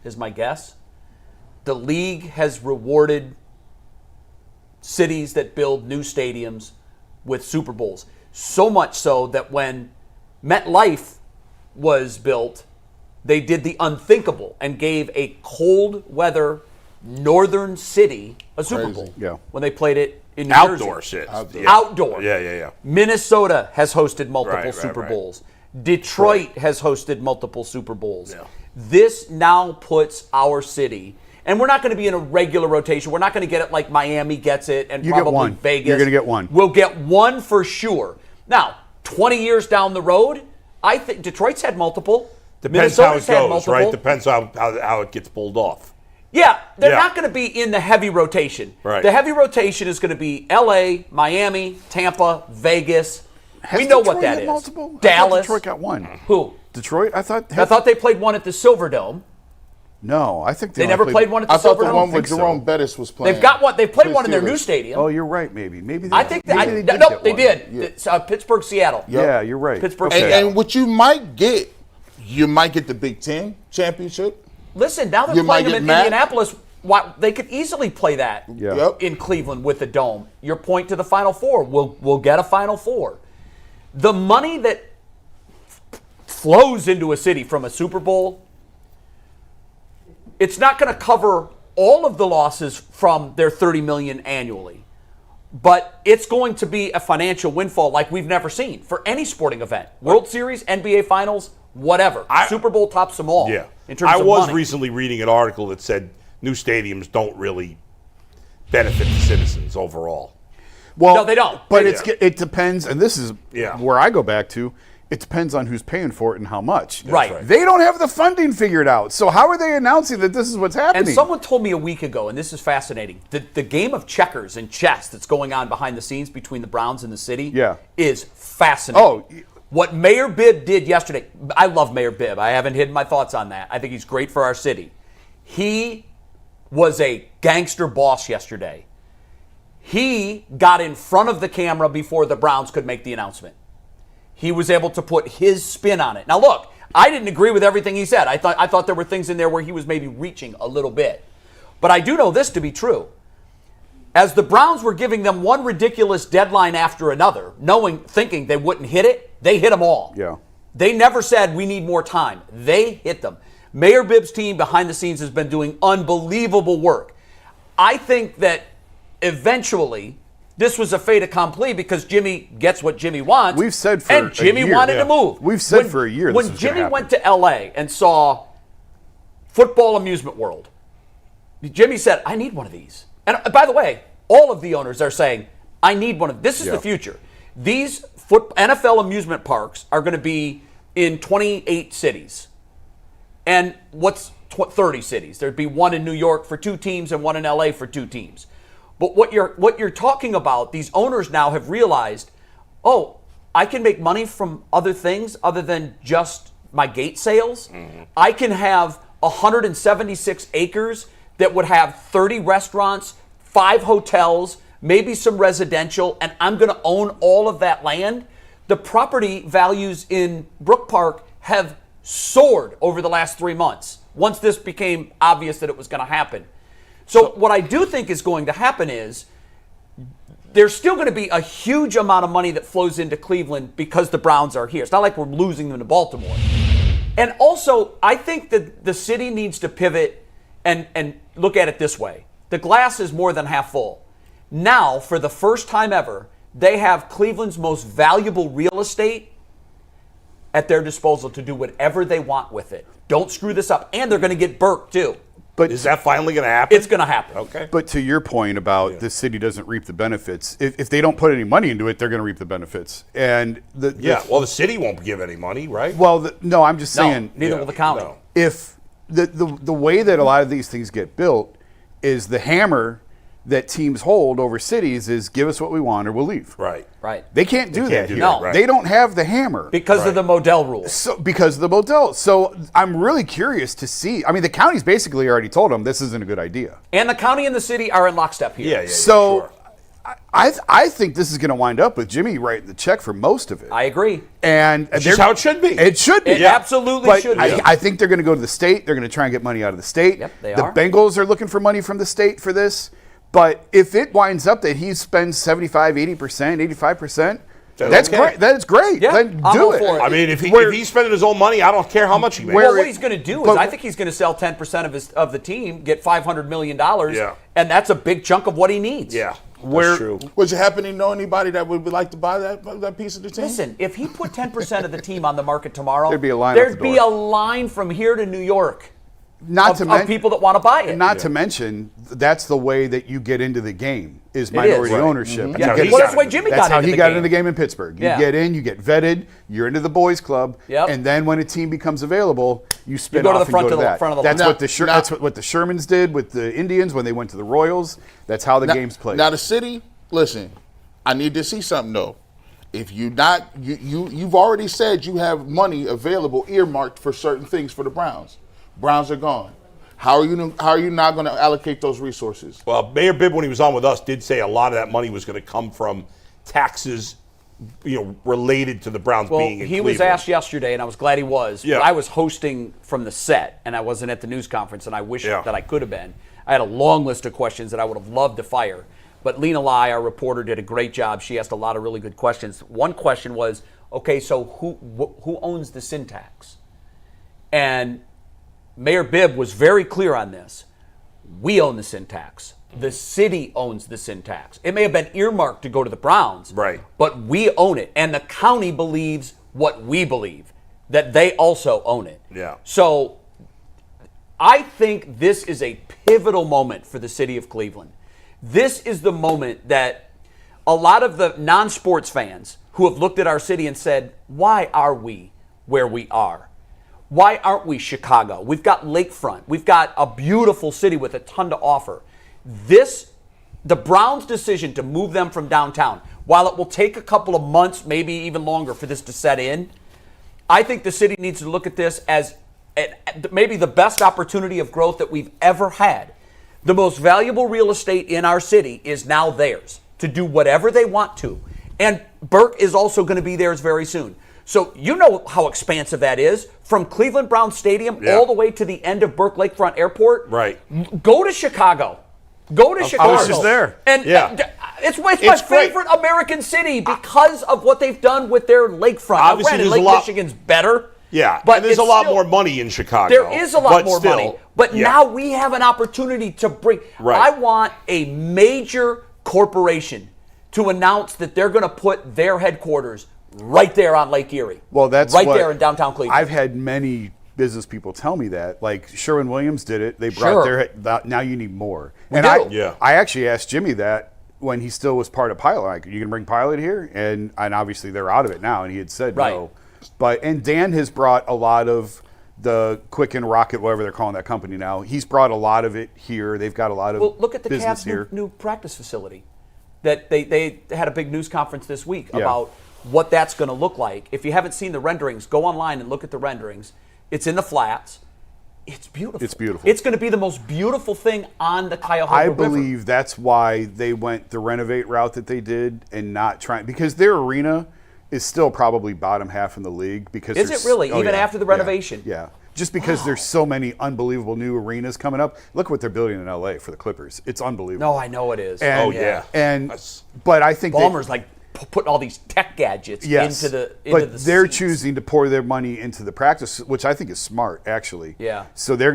is my guess. The league has rewarded cities that build new stadiums with Super Bowls. So much so that when MetLife was built, they did the unthinkable and gave a cold weather northern city a Super Bowl.
Yeah.
When they played it in New
Outdoor
Jersey.
shit.
Outdoor.
Yeah.
Minnesota has hosted multiple
Right,
Super
right.
Bowls. Detroit has hosted multiple Super Bowls.
Yeah.
This now puts our city, and we're not going to be in a regular rotation. We're not going to get it like Miami gets it and
You get
probably
one.
Vegas.
You're going to get one.
We'll get one for sure. Now, 20 years down the road, I think Detroit's had multiple.
Depends how it
Minnesota's had
goes,
multiple.
right? Depends how it gets pulled off.
Yeah, they're
Yeah.
not going to be in the heavy rotation.
Right.
The heavy rotation is going to be L.A., Miami, Tampa, Vegas.
Has
we know
Detroit
what that
had
is.
multiple? I thought
Dallas.
Detroit got one.
Who?
Detroit? I thought
they played one at the Silverdome.
No, I think
They
only
never played one at the
I thought the
Silverdome.
one where
think so.
Jerome Bettis was playing.
They've got one. They've played
Pittsburgh
one in their new
Steelers.
stadium.
Oh, you're right. Maybe they.
I think
maybe
no,
get
they
one.
did.
Yeah.
It's, Pittsburgh, Seattle.
Yeah, you're right.
Pittsburgh,
Okay.
Seattle.
And what you might get the Big Ten championship.
Listen, now they're
You might
playing them
get
in
Matt.
Indianapolis. They could easily play that
Yeah.
Yep.
in Cleveland with the Dome. Your point to the Final Four. We'll get a Final Four. The money that flows into a city from a Super Bowl, it's not going to cover all of the losses from their $30 million annually, but it's going to be a financial windfall like we've never seen for any sporting event. World Series, NBA Finals, whatever. Super Bowl tops them all.
Yeah.
In terms
I
of
was
money.
recently reading an article that said new stadiums don't really benefit the citizens overall.
Well,
No, they don't.
But
They
it depends, and this is
Yeah.
where I go back to. It depends on who's paying for it and how much.
Right.
They don't have the funding figured out. So how are they announcing that this is what's happening?
And someone told me a week ago, and this is fascinating, the game of checkers and chess that's going on behind the scenes between the Browns and the city is fascinating.
Oh.
What Mayor Bibb did yesterday, I love Mayor Bibb. I haven't hidden my thoughts on that. I think he's great for our city. He was a gangster boss yesterday. He got in front of the camera before the Browns could make the announcement. He was able to put his spin on it. Now, look, I didn't agree with everything he said. I thought there were things in there where he was maybe reaching a little bit. But I do know this to be true. As the Browns were giving them one ridiculous deadline after another, thinking they wouldn't hit it, they hit them all.
Yeah.
They never said, we need more time. They hit them. Mayor Bibb's team behind the scenes has been doing unbelievable work. I think that eventually this was a fait accompli because Jimmy gets what Jimmy wants.
We've said for
and Jimmy
a year,
wanted to move.
We've said for a year this
When
was gonna
Jimmy
happen.
went to L.A. and saw Football Amusement World, Jimmy said, I need one of these. And by the way, all of the owners are saying, I need one of this is the future. These NFL amusement parks are going to be in 28 cities. And what's 30 cities? There'd be one in New York for 2 teams and one in LA for 2 teams. But what you're talking about, these owners now have realized, oh, I can make money from other things other than just my gate sales. I can have 176 acres that would have 30 restaurants, 5 hotels, maybe some residential, and I'm going to own all of that land. The property values in Brook Park have soared over the last 3 months once this became obvious that it was going to happen. So what I do think is going to happen is there's still going to be a huge amount of money that flows into Cleveland because the Browns are here. It's not like we're losing them to Baltimore. And also, I think that the city needs to pivot and look at it this way. The glass is more than half full. Now, for the first time ever, they have Cleveland's most valuable real estate at their disposal to do whatever they want with it. Don't screw this up. And they're going to get Burke, too.
But
Is that finally going to happen?
It's going to happen.
Okay.
But to your point about the city doesn't reap the benefits, if they don't put any money into it, they're going to reap the benefits. And
the city won't give any money, right?
Well, no, I'm just saying.
No, neither will the county.
No.
If the way that a lot of these things get built is the hammer that teams hold over cities is give us what we want or we'll leave.
Right.
They can't do that here.
No.
They don't have the hammer.
Because of the Modell rule.
So because of the Modell. So I'm really curious to see. I mean, the county's basically already told them this isn't a good idea.
And the county and the city are in lockstep here.
So
sure.
I think this is going to wind up with Jimmy writing the check for most of it.
I agree.
And
Which is how it should be.
It should be.
It absolutely
But
should be.
I think they're going to go to the state. They're going to try and get money out of the state.
Yep, they
the
are.
Bengals are looking for money from the state for this. But if it winds up that he spends 75, 80%, 85%, that's
okay.
great. That is great.
Yeah,
then
I'm
do
all
it.
for it.
I mean, if he's spending his own money, I don't care how much he makes.
Well, what he's going to do is,
but-
I think he's going to sell 10% of the team, get $500 million,
Yeah.
and that's a big chunk of what he needs.
Yeah, that's true.
Would you happen to know anybody that would like to buy that piece of the team?
Listen, if he put 10% of the team on the market tomorrow,
There'd be a line out
there'd
the
be
door.
a line from here to New York
Not
of people that want to buy it.
Not to mention, that's the way that you get into the game is minority
Right.
ownership.
Mm-hmm.
You
Yeah,
get-
well,
that's why Jimmy
That's
got
how
into
he
the
got
game.
into the game in Pittsburgh. You
Yeah.
get in, you get vetted, you're into the boys club,
Yep.
and then when a team becomes available, you spin
go to
off
the front
and go
of
to
the-
that.
front of the
That's
line.
what that's what the Shermans did with the Indians when they went to the Royals. That's how the game's played.
Now the city, listen, I need to see something though. If you've already said you have money available earmarked for certain things for the Browns. Browns are gone. How are you not going to allocate those resources?
Well, Mayor Bibb, when he was on with us, did say a lot of that money was going to come from taxes, related to the Browns
Well,
being in
he was
Cleveland.
asked yesterday, and I was glad he was.
Yeah.
But I was hosting from the set, and I wasn't at the news conference, and I wish
Yeah.
that I could have been. I had a long list of questions that I would have loved to fire. But Lena Lai, our reporter, did a great job. She asked a lot of really good questions. One question was, okay, so who owns the syntax? And Mayor Bibb was very clear on this. We own the syntax. The city owns the syntax. It may have been earmarked to go to the Browns,
Right.
but we own it. And the county believes what we believe, that they also own it.
Yeah.
So I think this is a pivotal moment for the city of Cleveland. This is the moment that a lot of the non-sports fans who have looked at our city and said, why are we where we are? Why aren't we Chicago? We've got lakefront. We've got a beautiful city with a ton to offer. The Browns' decision to move them from downtown, while it will take a couple of months, maybe even longer for this to set in, I think the city needs to look at this as maybe the best opportunity of growth that we've ever had. The most valuable real estate in our city is now theirs to do whatever they want to. And Burke is also going to be theirs very soon. So you know how expansive that is, from Cleveland Browns Stadium all the way to the end of Burke Lakefront Airport.
Right.
Go to Chicago. Go to Chicago.
I was just there.
And it's my
It's great.
favorite American city because of what they've done with their lakefront. Now,
Obviously,
granted,
there's a
Lake
lot-
Michigan's better.
Yeah,
but
and there's a
it's
lot
still-
more money in Chicago.
There is a lot
but
more
still,
money. But
yeah.
now we have an opportunity to bring.
Right.
I want a major corporation to announce that they're going to put their headquarters right there on Lake Erie.
Well, that's
right
what
there in downtown Cleveland.
I've had many business people tell me that. Like Sherwin-Williams did it. They brought now you need more.
We do.
I actually asked Jimmy that when he still was part of Pilot. Like, are you going to bring Pilot here? And obviously they're out of it now. And he had said no. And Dan has brought a lot of the Quicken Rocket, whatever they're calling that company now. He's brought a lot of it here. They've got a lot of
look at the
business
Cavs'
here.
new practice facility. That they had a big news conference this week about what that's going to look like. If you haven't seen the renderings, go online and look at the renderings. It's in the flats. It's beautiful.
It's beautiful.
It's going to be the most beautiful thing on the Cuyahoga
I
River.
believe that's why they went the renovate route that they did and not trying, because their arena is still probably bottom half in the league. Because
Is it really? Even after the renovation?
Yeah. Just because there's so many unbelievable new arenas coming up. Look what they're building in LA for the Clippers. It's unbelievable.
No, I know it is.
And, but I think
Ballmer's putting all these tech gadgets into the
they're
seats.
choosing to pour their money into the practice, which I think is smart, actually.
Yeah.
So they're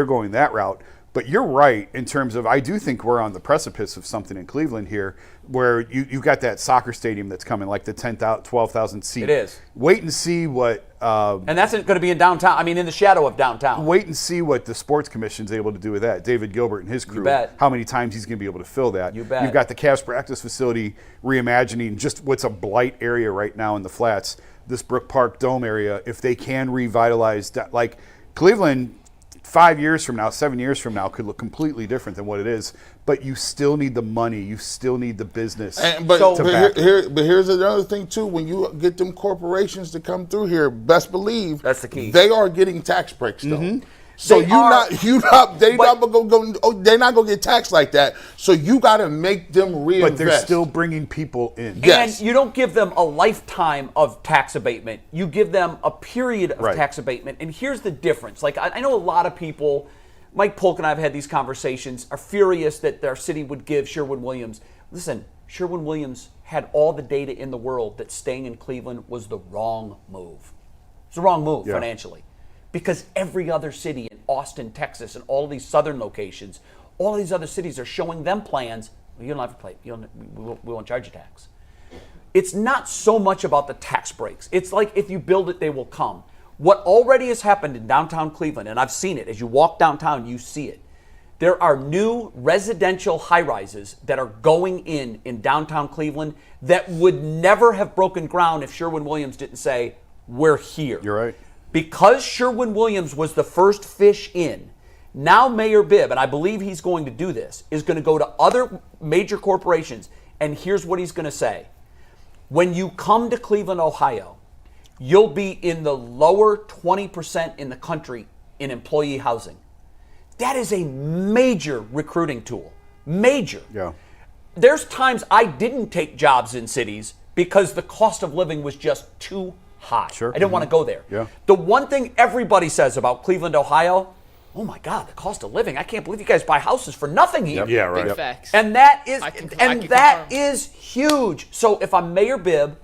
going that route. But you're right in terms of, I do think we're on the precipice of something in Cleveland here, where you've got that soccer stadium that's coming, like the 10,000, 12,000 seat.
It is.
Wait and see what.
And that's going to be in downtown. I mean, in the shadow of downtown.
Wait and see what the sports commission's able to do with that. David Gilbert and his crew.
You bet.
How many times he's going to be able to fill that.
You bet.
You've got the Cavs practice facility reimagining just what's a blight area right now in the flats. This Brook Park Dome area, if they can revitalize that, like Cleveland 5 years from now, 7 years from now, could look completely different than what it is. But you still need the money. You still need the business.
But here's another thing too. When you get them corporations to come through here, best believe
that's the key.
They are getting tax breaks though.
Mm-hmm.
So they're not gonna get taxed like that. So you got to make them reinvest.
But they're still bringing people in.
Yes.
And you don't give them a lifetime of tax abatement. You give them a period of tax abatement. And here's the difference. Like I know a lot of people, Mike Polk and I have had these conversations, are furious that their city would give Sherwin-Williams. Listen, Sherwin-Williams had all the data in the world that staying in Cleveland was the wrong move. It's the wrong move financially. Because every other city in Austin, Texas, and all of these southern locations, all of these other cities are showing them plans. Well, you don't have to pay. We won't charge you tax. It's not so much about the tax breaks. It's like if you build it, they will come. What already has happened in downtown Cleveland, and I've seen it, as you walk downtown, you see it. There are new residential high-rises that are going in downtown Cleveland that would never have broken ground if Sherwin-Williams didn't say, we're here.
You're right.
Because Sherwin-Williams was the first fish in, now Mayor Bibb, and I believe he's going to do this, is going to go to other major corporations, and here's what he's going to say. When you come to Cleveland, Ohio, you'll be in the lower 20% in the country in employee housing. That is a major recruiting tool. Major.
Yeah.
There's times I didn't take jobs in cities because the cost of living was just too high.
Sure.
I didn't want to go there.
Yeah.
The one thing everybody says about Cleveland, Ohio, oh my God, the cost of living. I can't believe you guys buy houses for nothing here.
Yep. Yeah, right.
Big facts.
And that is
confirm.
Huge. So if I'm Mayor Bibb,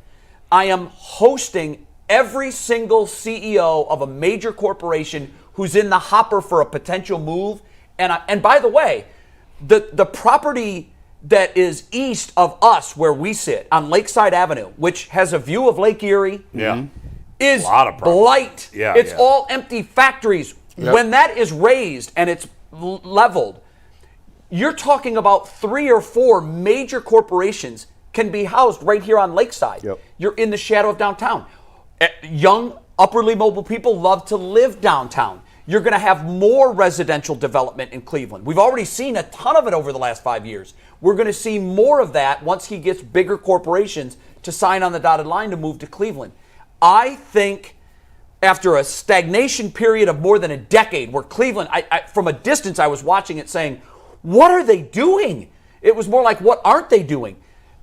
I am hosting every single CEO of a major corporation who's in the hopper for a potential move. And by the way, the property that is east of us where we sit on Lakeside Avenue, which has a view of Lake Erie, is blight. It's all empty factories. Yep. When that is raised and it's leveled, you're talking about 3 or 4 major corporations can be housed right here on Lakeside.
Yep.
You're in the shadow of downtown. Young, upwardly mobile people love to live downtown. You're going to have more residential development in Cleveland. We've already seen a ton of it over the last 5 years. We're going to see more of that once he gets bigger corporations to sign on the dotted line to move to Cleveland. I think after a stagnation period of more than a decade where Cleveland, from a distance I was watching it saying, what are they doing? It was more like, what aren't they doing?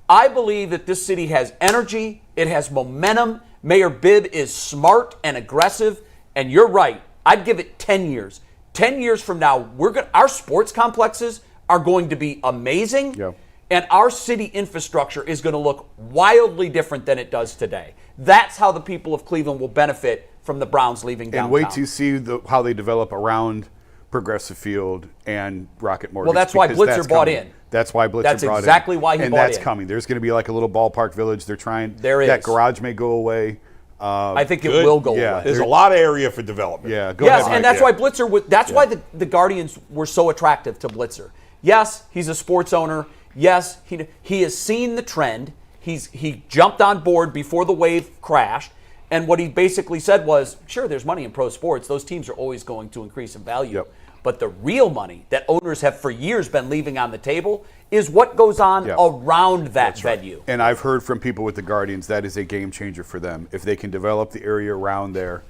I believe that this city has energy. It has momentum. Mayor Bibb is smart and aggressive. And you're right. I'd give it 10 years. 10 years from now, our sports complexes are going to be amazing.
Yeah.
And our city infrastructure is going to look wildly different than it does today. That's how the people of Cleveland will benefit from the Browns leaving downtown.
And wait to see how they develop around Progressive Field and Rocket Mortgage.
Well, that's why Blitzer bought in.
That's why Blitzer brought in.
That's exactly why he bought in.
And that's coming. There's going to be like a little ballpark village. They're trying.
There is.
That garage may go away.
I think it will go away.
There's a lot of area for development.
Yeah,
go ahead, Mike. And that's why Blitzer. That's why the Guardians were so attractive to Blitzer. Yes, he's a sports owner. Yes, he has seen the trend. He jumped on board before the wave crashed. And what he basically said was, sure, there's money in pro sports. Those teams are always going to increase in value.
Yep.
But the real money that owners have for years been leaving on the table is what goes on around that venue.
Right. And I've heard from people with the Guardians that is a game changer for them. If they can develop the area around there,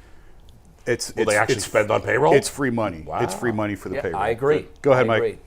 Will they actually spend on payroll?
It's free money.
Wow.
It's free money for the payroll.
I agree.
Go ahead, Mike.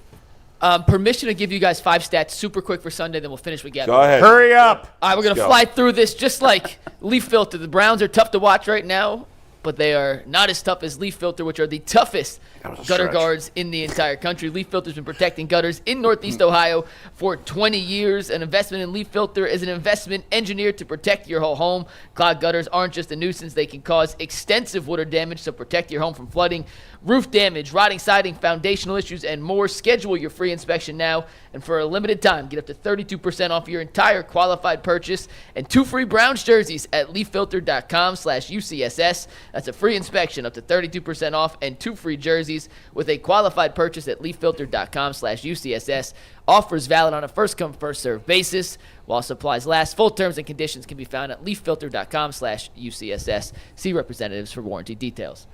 Permission to give you guys 5 stats super quick for Sunday, then we'll finish with Gavin.
Go ahead.
Hurry up.
All right, we're going to fly through this just like Leaf Filter. The Browns are tough to watch right now, but they are not as tough as Leaf Filter, which are the toughest gutter guards in the entire country. Leaf Filter's been protecting gutters in Northeast Ohio for 20 years. An investment in Leaf Filter is an investment engineered to protect your whole home. Clogged gutters aren't just a nuisance. They can cause extensive water damage, so protect your home from flooding, roof damage, rotting siding, foundational issues, and more. Schedule your free inspection now, and for a limited time, get up to 32% off your entire qualified purchase and 2 free Browns jerseys at leaffilter.com/UCSS. That's a free inspection, up to 32% off, and 2 free jerseys with a qualified purchase at leaffilter.com/UCSS. Offers valid on a first-come, first-served basis while supplies last. Full terms and conditions can be found at leaffilter.com/UCSS. See representatives for warranty details.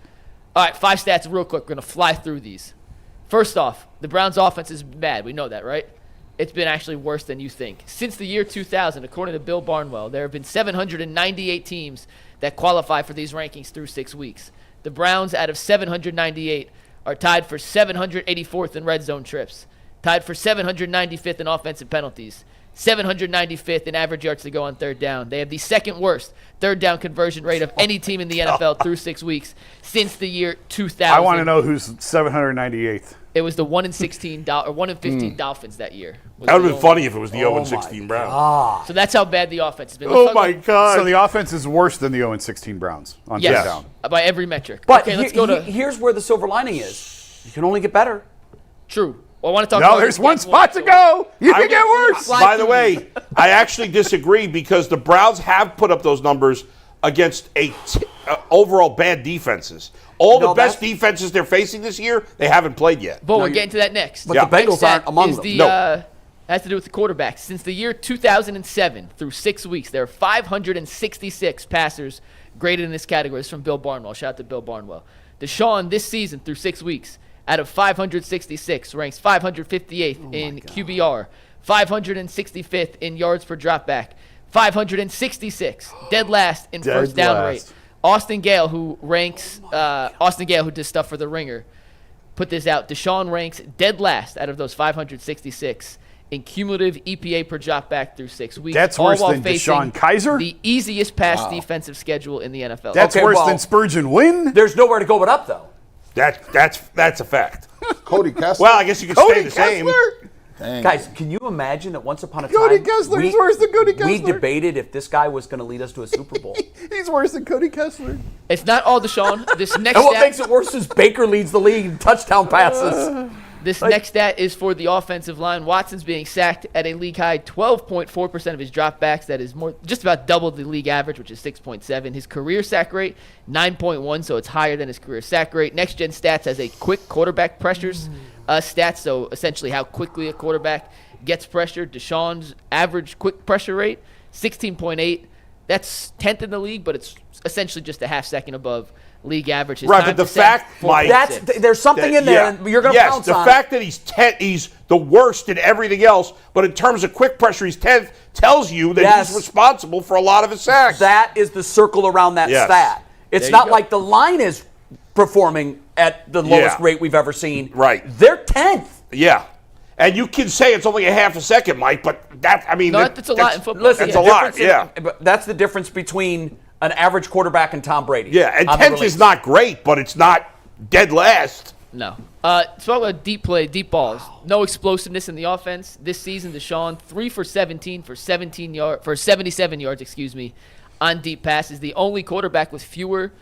All right, 5 stats real quick. We're going to fly through these. First off, the Browns' offense is bad. We know that, right? It's been actually worse than you think. Since the year 2000, according to Bill Barnwell, there have been 798 teams that qualify for these rankings through 6 weeks. The Browns, out of 798, are tied for 784th in red zone trips, tied for 795th in offensive penalties, 795th in average yards to go on third down. They have the second worst third down conversion rate of any team in the NFL through 6 weeks since the year 2000.
I want to know who's 798th.
It was the 1-16 or 1-15 Dolphins that year.
That would have been funny if it was the 0-16 Browns.
So that's how bad the offense has been.
Oh, my God.
So the offense is worse than the 0-16 Browns on third down.
By every metric.
But
okay, let's go to.
Here's where the silver lining is. You can only get better.
True. Well, I want to talk
No,
about
there's one spot to go. You can get worse.
By the way, I actually disagree because the Browns have put up those numbers against overall bad defenses. All the best defenses they're facing this year, they haven't played yet.
But we're getting to that next.
But the Bengals aren't among them.
Has to do with the quarterbacks. Since the year 2007 through 6 weeks, there are 566 passers graded in this category. This is from Bill Barnwell. Shout out to Bill Barnwell. Deshaun, this season through 6 weeks, out of 566, ranks 558th in QBR, 565th in yards per dropback, 566, dead last in first down rate. Austin Gale, who did stuff for The Ringer, put this out. Deshaun ranks dead last out of those 566 in cumulative EPA per dropback through 6 weeks.
That's worse than Deshaun Kaiser?
The easiest pass defensive schedule in the NFL.
That's worse than Spurgeon Wynn?
There's nowhere to go but up, though.
That's a fact.
Cody Kessler.
Well, I guess you could stay the same.
Dang.
Guys, can you imagine that once upon a time
Cody Kessler is worse than Cody Kessler.
We debated if this guy was going to lead us to a Super Bowl.
He's worse than Cody Kessler.
It's not all Deshaun. This next
And what
stat,
makes it worse is Baker leads the league in touchdown passes.
This next stat is for the offensive line. Watson's being sacked at a league high 12.4% of his dropbacks. That is just about double the league average, which is 6.7. His career sack rate, 9.1, so it's higher than his career sack rate. Next Gen Stats has a quick quarterback pressures stats, so essentially how quickly a quarterback gets pressured. Deshaun's average quick pressure rate, 16.8. That's 10th in the league, but it's essentially just a half second above league average.
Right, but the fact, Mike,
there's something in there, and you're going to pounce on.
The fact that he's the worst in everything else, but in terms of quick pressure, he's 10th, tells you that he's responsible for a lot of his sacks.
That is the circle around that stat. It's not like the line is performing at the lowest rate we've ever seen.
Right.
They're 10th.
Yeah. And you can say it's only a half a second, Mike, but that's a lot
in football.
Listen, that's a lot,
but that's the difference between an average quarterback and Tom Brady.
Yeah, and 10th is not great, but it's not dead last.
No. Talk about deep play, deep balls. No explosiveness in the offense. This season, Deshaun, 3 for 17 for 77 yards, on deep passes. The only quarterback with fewer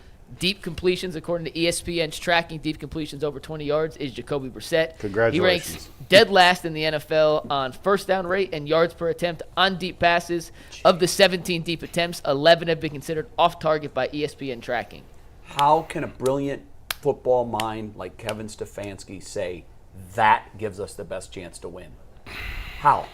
deep completions, according to ESPN's tracking deep completions over 20 yards, is Jacoby Brissett.
Congratulations.
He ranks dead last in the NFL on first down rate and yards per attempt on deep passes. Of the 17 deep attempts, 11 have been considered off target by ESPN tracking.
How can a brilliant football mind like Kevin Stefanski say that gives us the best chance to win? How?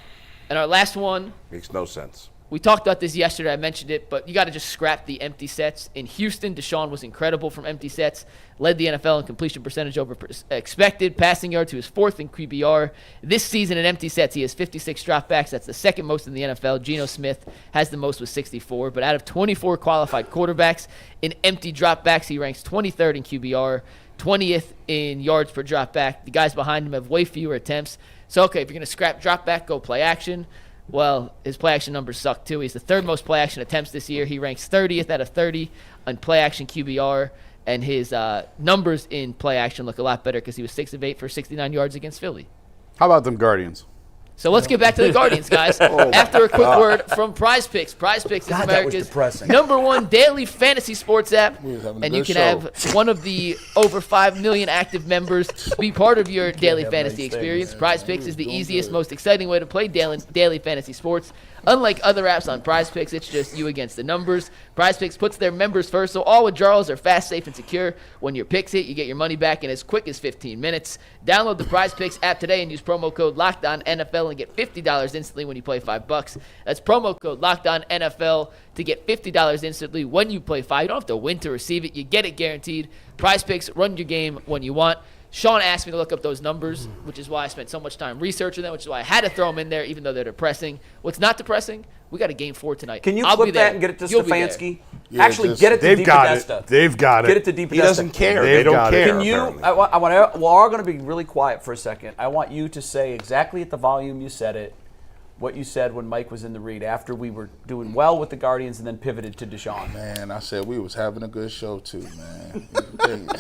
And our last one
makes no sense.
We talked about this yesterday. I mentioned it, but you got to just scrap the empty sets. In Houston, Deshaun was incredible from empty sets, led the NFL in completion percentage over expected, passing yards. He was 4th in QBR. This season in empty sets, he has 56 dropbacks. That's the second most in the NFL. Geno Smith has the most with 64. But out of 24 qualified quarterbacks in empty dropbacks, he ranks 23rd in QBR, 20th in yards per dropback. The guys behind him have way fewer attempts. So, okay, if you're going to scrap dropback, go play action. Well, his play action numbers suck too. He's the 3rd most play action attempts this year. He ranks 30th out of 30 on play action QBR, and his numbers in play action look a lot better because he was 6 of 8 for 69 yards against Philly.
How about them Guardians?
So let's get back to the Guardians, guys. After a quick word from Prize Picks. Prize Picks is America's #1 daily fantasy sports app. And you can have one of the over 5 million active members be part of your daily fantasy experience. Prize Picks is the easiest, most exciting way to play daily fantasy sports. Unlike other apps on Prize Picks, it's just you against the numbers. PrizePicks puts their members first, so all withdrawals are fast, safe, and secure. When your picks hit, you get your money back in as quick as 15 minutes. Download the PrizePicks app today and use promo code LOCKEDONNFL and get $50 instantly when you play $5. That's promo code LOCKEDONNFL to get $50 instantly when you play $5. You don't have to win to receive it. You get it guaranteed. PrizePicks, run your game when you want. Sean asked me to look up those numbers, which is why I spent so much time researching them, which is why I had to throw them in there, even though they're depressing. What's not depressing? We got a game 4 tonight.
Can you
I'll
clip
be there.
that and get it to
You'll be
Stefanski?
Yeah,
Actually, get it to
They've got
DiPodesta.
it. They've got it.
Get it to DiPodesta.
He doesn't care.
They've
They don't
got it.
care.
Can you?
apparently.
We're all going to be really quiet for a second. I want you to say exactly at the volume you said it, what you said when Mike was in the read after we were doing well with the Guardians and then pivoted to Deshaun.
Man, I said we was having a good show too, man.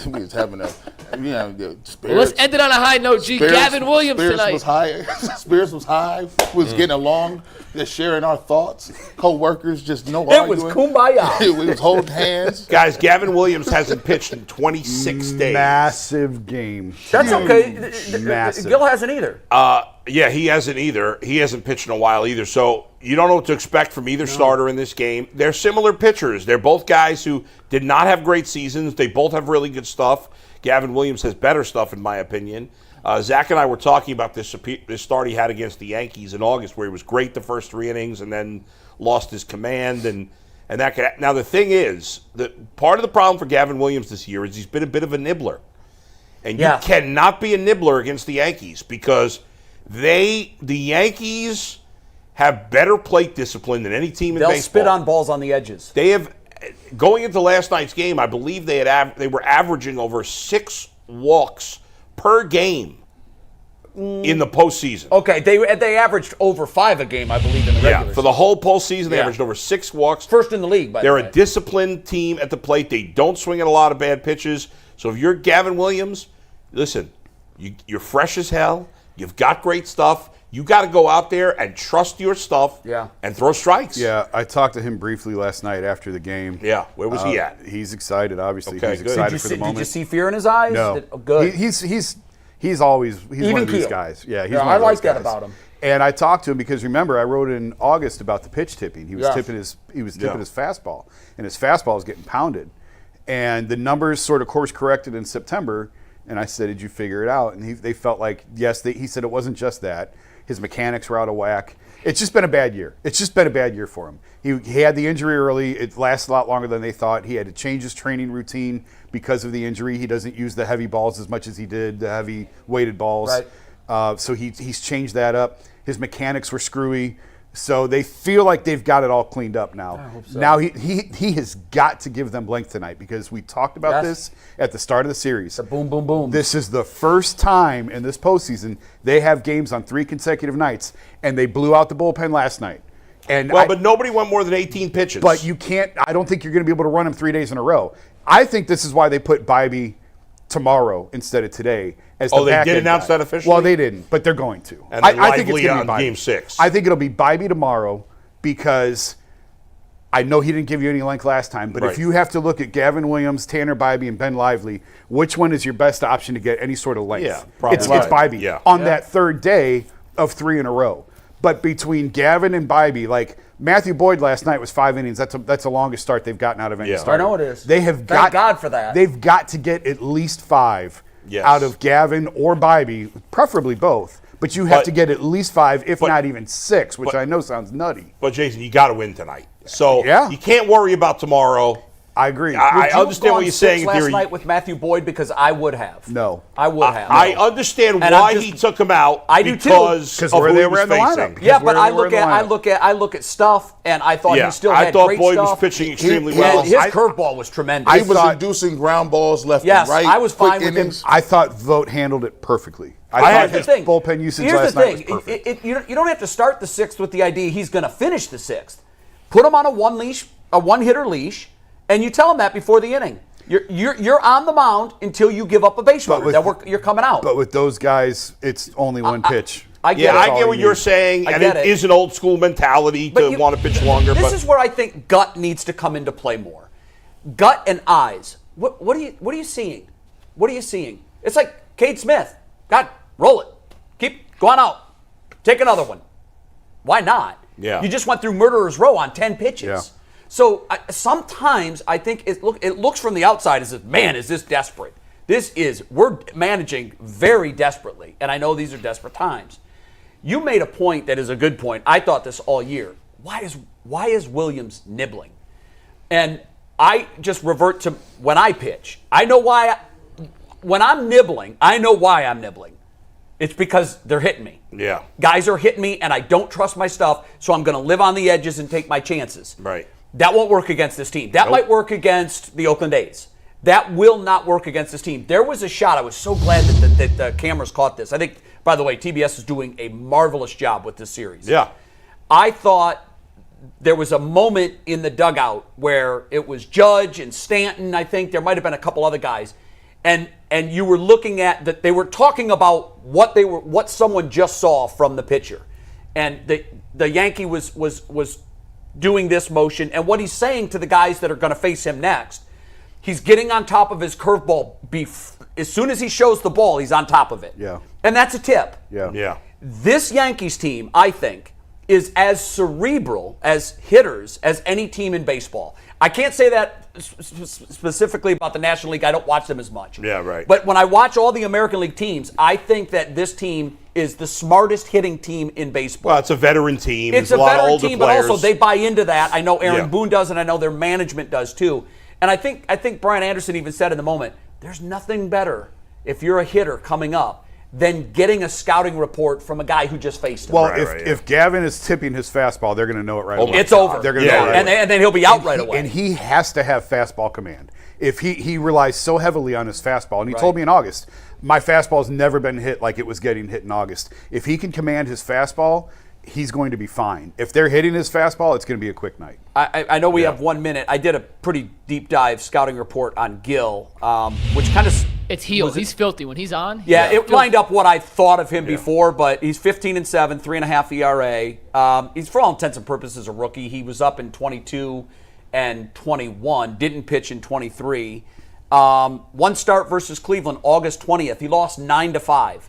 We was having a, spirits.
Well, let's end it on a high note, G. Gavin Williams
spirits
tonight.
Was high. Spirits was high. We was getting along, just sharing our thoughts. Co-workers just no
It was
arguing.
kumbaya.
We was holding hands.
Guys, Gavin Williams hasn't pitched in 26 days.
Massive game.
That's okay.
Massive.
Gil hasn't either.
Yeah, he hasn't either. He hasn't pitched in a while either. So you don't know what to expect from either starter in this game. They're similar pitchers. They're both guys who did not have great seasons. They both have really good stuff. Gavin Williams has better stuff, in my opinion. Zach and I were talking about this start he had against the Yankees in August, where he was great the first 3 innings and then lost his command. And that now the thing is that part of the problem for Gavin Williams this year is he's been a bit of a nibbler, and you cannot be a nibbler against the Yankees because the Yankees have better plate discipline than any team in
They'll
baseball.
spit on balls on the edges.
They have, going into last night's game, I believe they were averaging over 6 walks per game in the postseason.
Okay, they averaged over 5 a game, I believe, in the regular
Yeah, for the whole postseason, they
Yeah.
averaged over 6 walks.
First in the league, by the
They're
way.
a disciplined team at the plate. They don't swing at a lot of bad pitches. So if you're Gavin Williams, listen, you're fresh as hell. You've got great stuff. You got to go out there and trust your stuff and throw strikes.
Yeah, I talked to him briefly last night after the game.
Yeah, where was he at?
He's excited, obviously.
Okay,
he's
good.
excited for the moment.
Did you see fear in his eyes?
No.
Good.
He's always
Even
one of these
keel.
guys. Yeah, he's
Yeah,
one
I
of those
like that
guys.
about him.
And I talked to him because remember I wrote in August about the pitch tipping. He was tipping his his fastball, and his fastball was getting pounded. And the numbers sort of course corrected in September. And I said, "Did you figure it out?" And they felt like yes. He said it wasn't just that. His mechanics were out of whack. It's just been a bad year. It's just been a bad year for him. He had the injury early. It lasted a lot longer than they thought. He had to change his training routine because of the injury. He doesn't use the heavy balls as much as he did, the heavy weighted balls.
Right.
So he's changed that up. His mechanics were screwy. So they feel like they've got it all cleaned up now.
I hope so.
Now he has got to give them length tonight because we talked about this at the start of the series.
The boom, boom, boom.
This is the first time in this postseason they have games on 3 consecutive nights, and they blew out the bullpen last night. And
but nobody went more than 18 pitches.
But you can't. I don't think you're going to be able to run him 3 days in a row. I think this is why they put Bybee tomorrow instead of today. As the
they did
back-end
announce
guy.
that officially?
Well, they didn't, but they're going to.
And then
I think it's
Lively
going to be
on
Bybee.
Game 6.
I think it'll be Bybee tomorrow because I know he didn't give you any length last time, but if you have to look at Gavin Williams, Tanner Bybee, and Ben Lively, which one is your best option to get any sort of length?
Yeah, probably.
It's Bybee on that 3rd day of 3 in a row. But between Gavin and Bybee, like Matthew Boyd last night was 5 innings. That's the longest start they've gotten out of any starter.
I know it is.
They have
Thank God for that.
They've got to get at least 5 out of Gavin or Bybee, preferably both. But you have to get at least 5, if not even 6, which I know sounds nutty.
But Jason, you got to win tonight. So
Yeah.
you can't worry about tomorrow.
I agree.
I
Would you
understand
have
what
gone
you're saying.
6
in
last
theory.
night with Matthew Boyd because I would have.
No.
I would have.
I understand
And
why
I'm
he
just-
took him out.
I do too.
Because of
where
who
they
he
were
was
in the
facing.
lineup.
Yeah,
Because
but
where
I
they were in the lineup.
look at stuff, and I thought he still
I
had
thought
great
Boyd was
stuff.
pitching extremely well.
And his curveball was tremendous.
He was inducing ground balls left
Yes,
and right.
I was
quick
fine with him.
innings.
I thought Vogt handled it perfectly. I
had
thought
his
his bullpen usage
Here's
last
the
night
thing.
was perfect.
You don't have to start the 6th with the idea he's going to finish the 6th. Put him on a one-hitter leash, and you tell him that before the inning. You're on the mound until you give up a base runner. You're coming out.
But with those guys, it's only one pitch.
I get it.
I get what you're saying, and it is an old school mentality to want to pitch longer.
This is where I think gut needs to come into play more. Gut and eyes. What are you seeing? What are you seeing? It's like Cade Smith. God, roll it. Go on out. Take another one. Why not?
Yeah.
You just went through murderer's row on 10 pitches.
Yeah.
So sometimes I think it looks from the outside as if, man, is this desperate? We're managing very desperately, and I know these are desperate times. You made a point that is a good point. I thought this all year. Why is Williams nibbling? And I just revert to when I pitch. I know why. When I'm nibbling, I know why I'm nibbling. It's because they're hitting me.
Yeah.
Guys are hitting me, and I don't trust my stuff, so I'm going to live on the edges and take my chances.
Right.
That won't work against this team. That might work against the Oakland A's. That will not work against this team. There was a shot. I was so glad that the cameras caught this. I think, by the way, TBS is doing a marvelous job with this series.
Yeah.
I thought there was a moment in the dugout where it was Judge and Stanton. I think there might have been a couple other guys. And you were looking at that. They were talking about what someone just saw from the pitcher, and the Yankee was doing this motion, and what he's saying to the guys that are going to face him next, he's getting on top of his curveball. As soon as he shows the ball, he's on top of it.
Yeah,
and that's a tip.
Yeah.
This Yankees team, I think, is as cerebral as hitters as any team in baseball. I can't say that specifically about the National League. I don't watch them as much.
Yeah, right.
But when I watch all the American League teams, I think that this team is the smartest hitting team in baseball.
Well, it's a veteran team.
It's
There's
a
lot of
veteran
older
team,
players.
but also they buy into that. I know Aaron
Yeah.
Boone does, and I know their management does too. And I think Brian Anderson even said in the moment, there's nothing better if you're a hitter coming up than getting a scouting report from a guy who just faced him.
Well,
Right,
if Gavin is tipping his fastball, they're going to know it right away.
It's over.
They're going to know it right away.
And then he'll be out right away.
And he has to have fastball command. If he relies so heavily on his fastball, and he told me in August, my fastball's never been hit like it was getting hit in August. If he can command his fastball, he's going to be fine. If they're hitting his fastball, it's going to be a quick night.
I know we have 1 minute. I did a pretty deep dive scouting report on Gill, which kind of...
It's heels. He's filthy when he's on.
Yeah, it lined up what I thought of him before, but he's 15-7, 3.5 ERA. He's for all intents and purposes a rookie. He was up in 22 and 21, didn't pitch in 23. One start versus Cleveland, August 20th. He lost 9-5.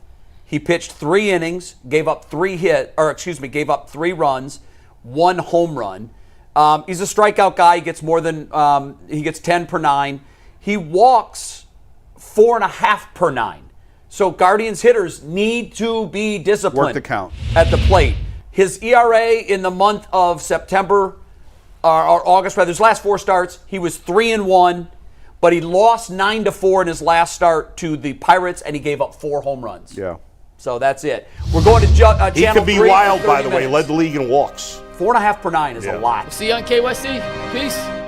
He pitched 3 innings, gave up 3 runs, 1 home run. He's a strikeout guy. He gets he gets 10 per 9. He walks 4.5 per 9. So Guardians hitters need to be disciplined.
Work the count.
At the plate. His ERA in the month of September or August, rather, his last 4 starts, he was 3-1, but he lost 9-4 in his last start to the Pirates, and he gave up 4 home runs.
Yeah.
So that's it. We're going to Channel 3.
He could be wild, by the way.
Minutes.
Led the league in walks.
4.5 per 9 is a lot.
See you on KYC. Peace.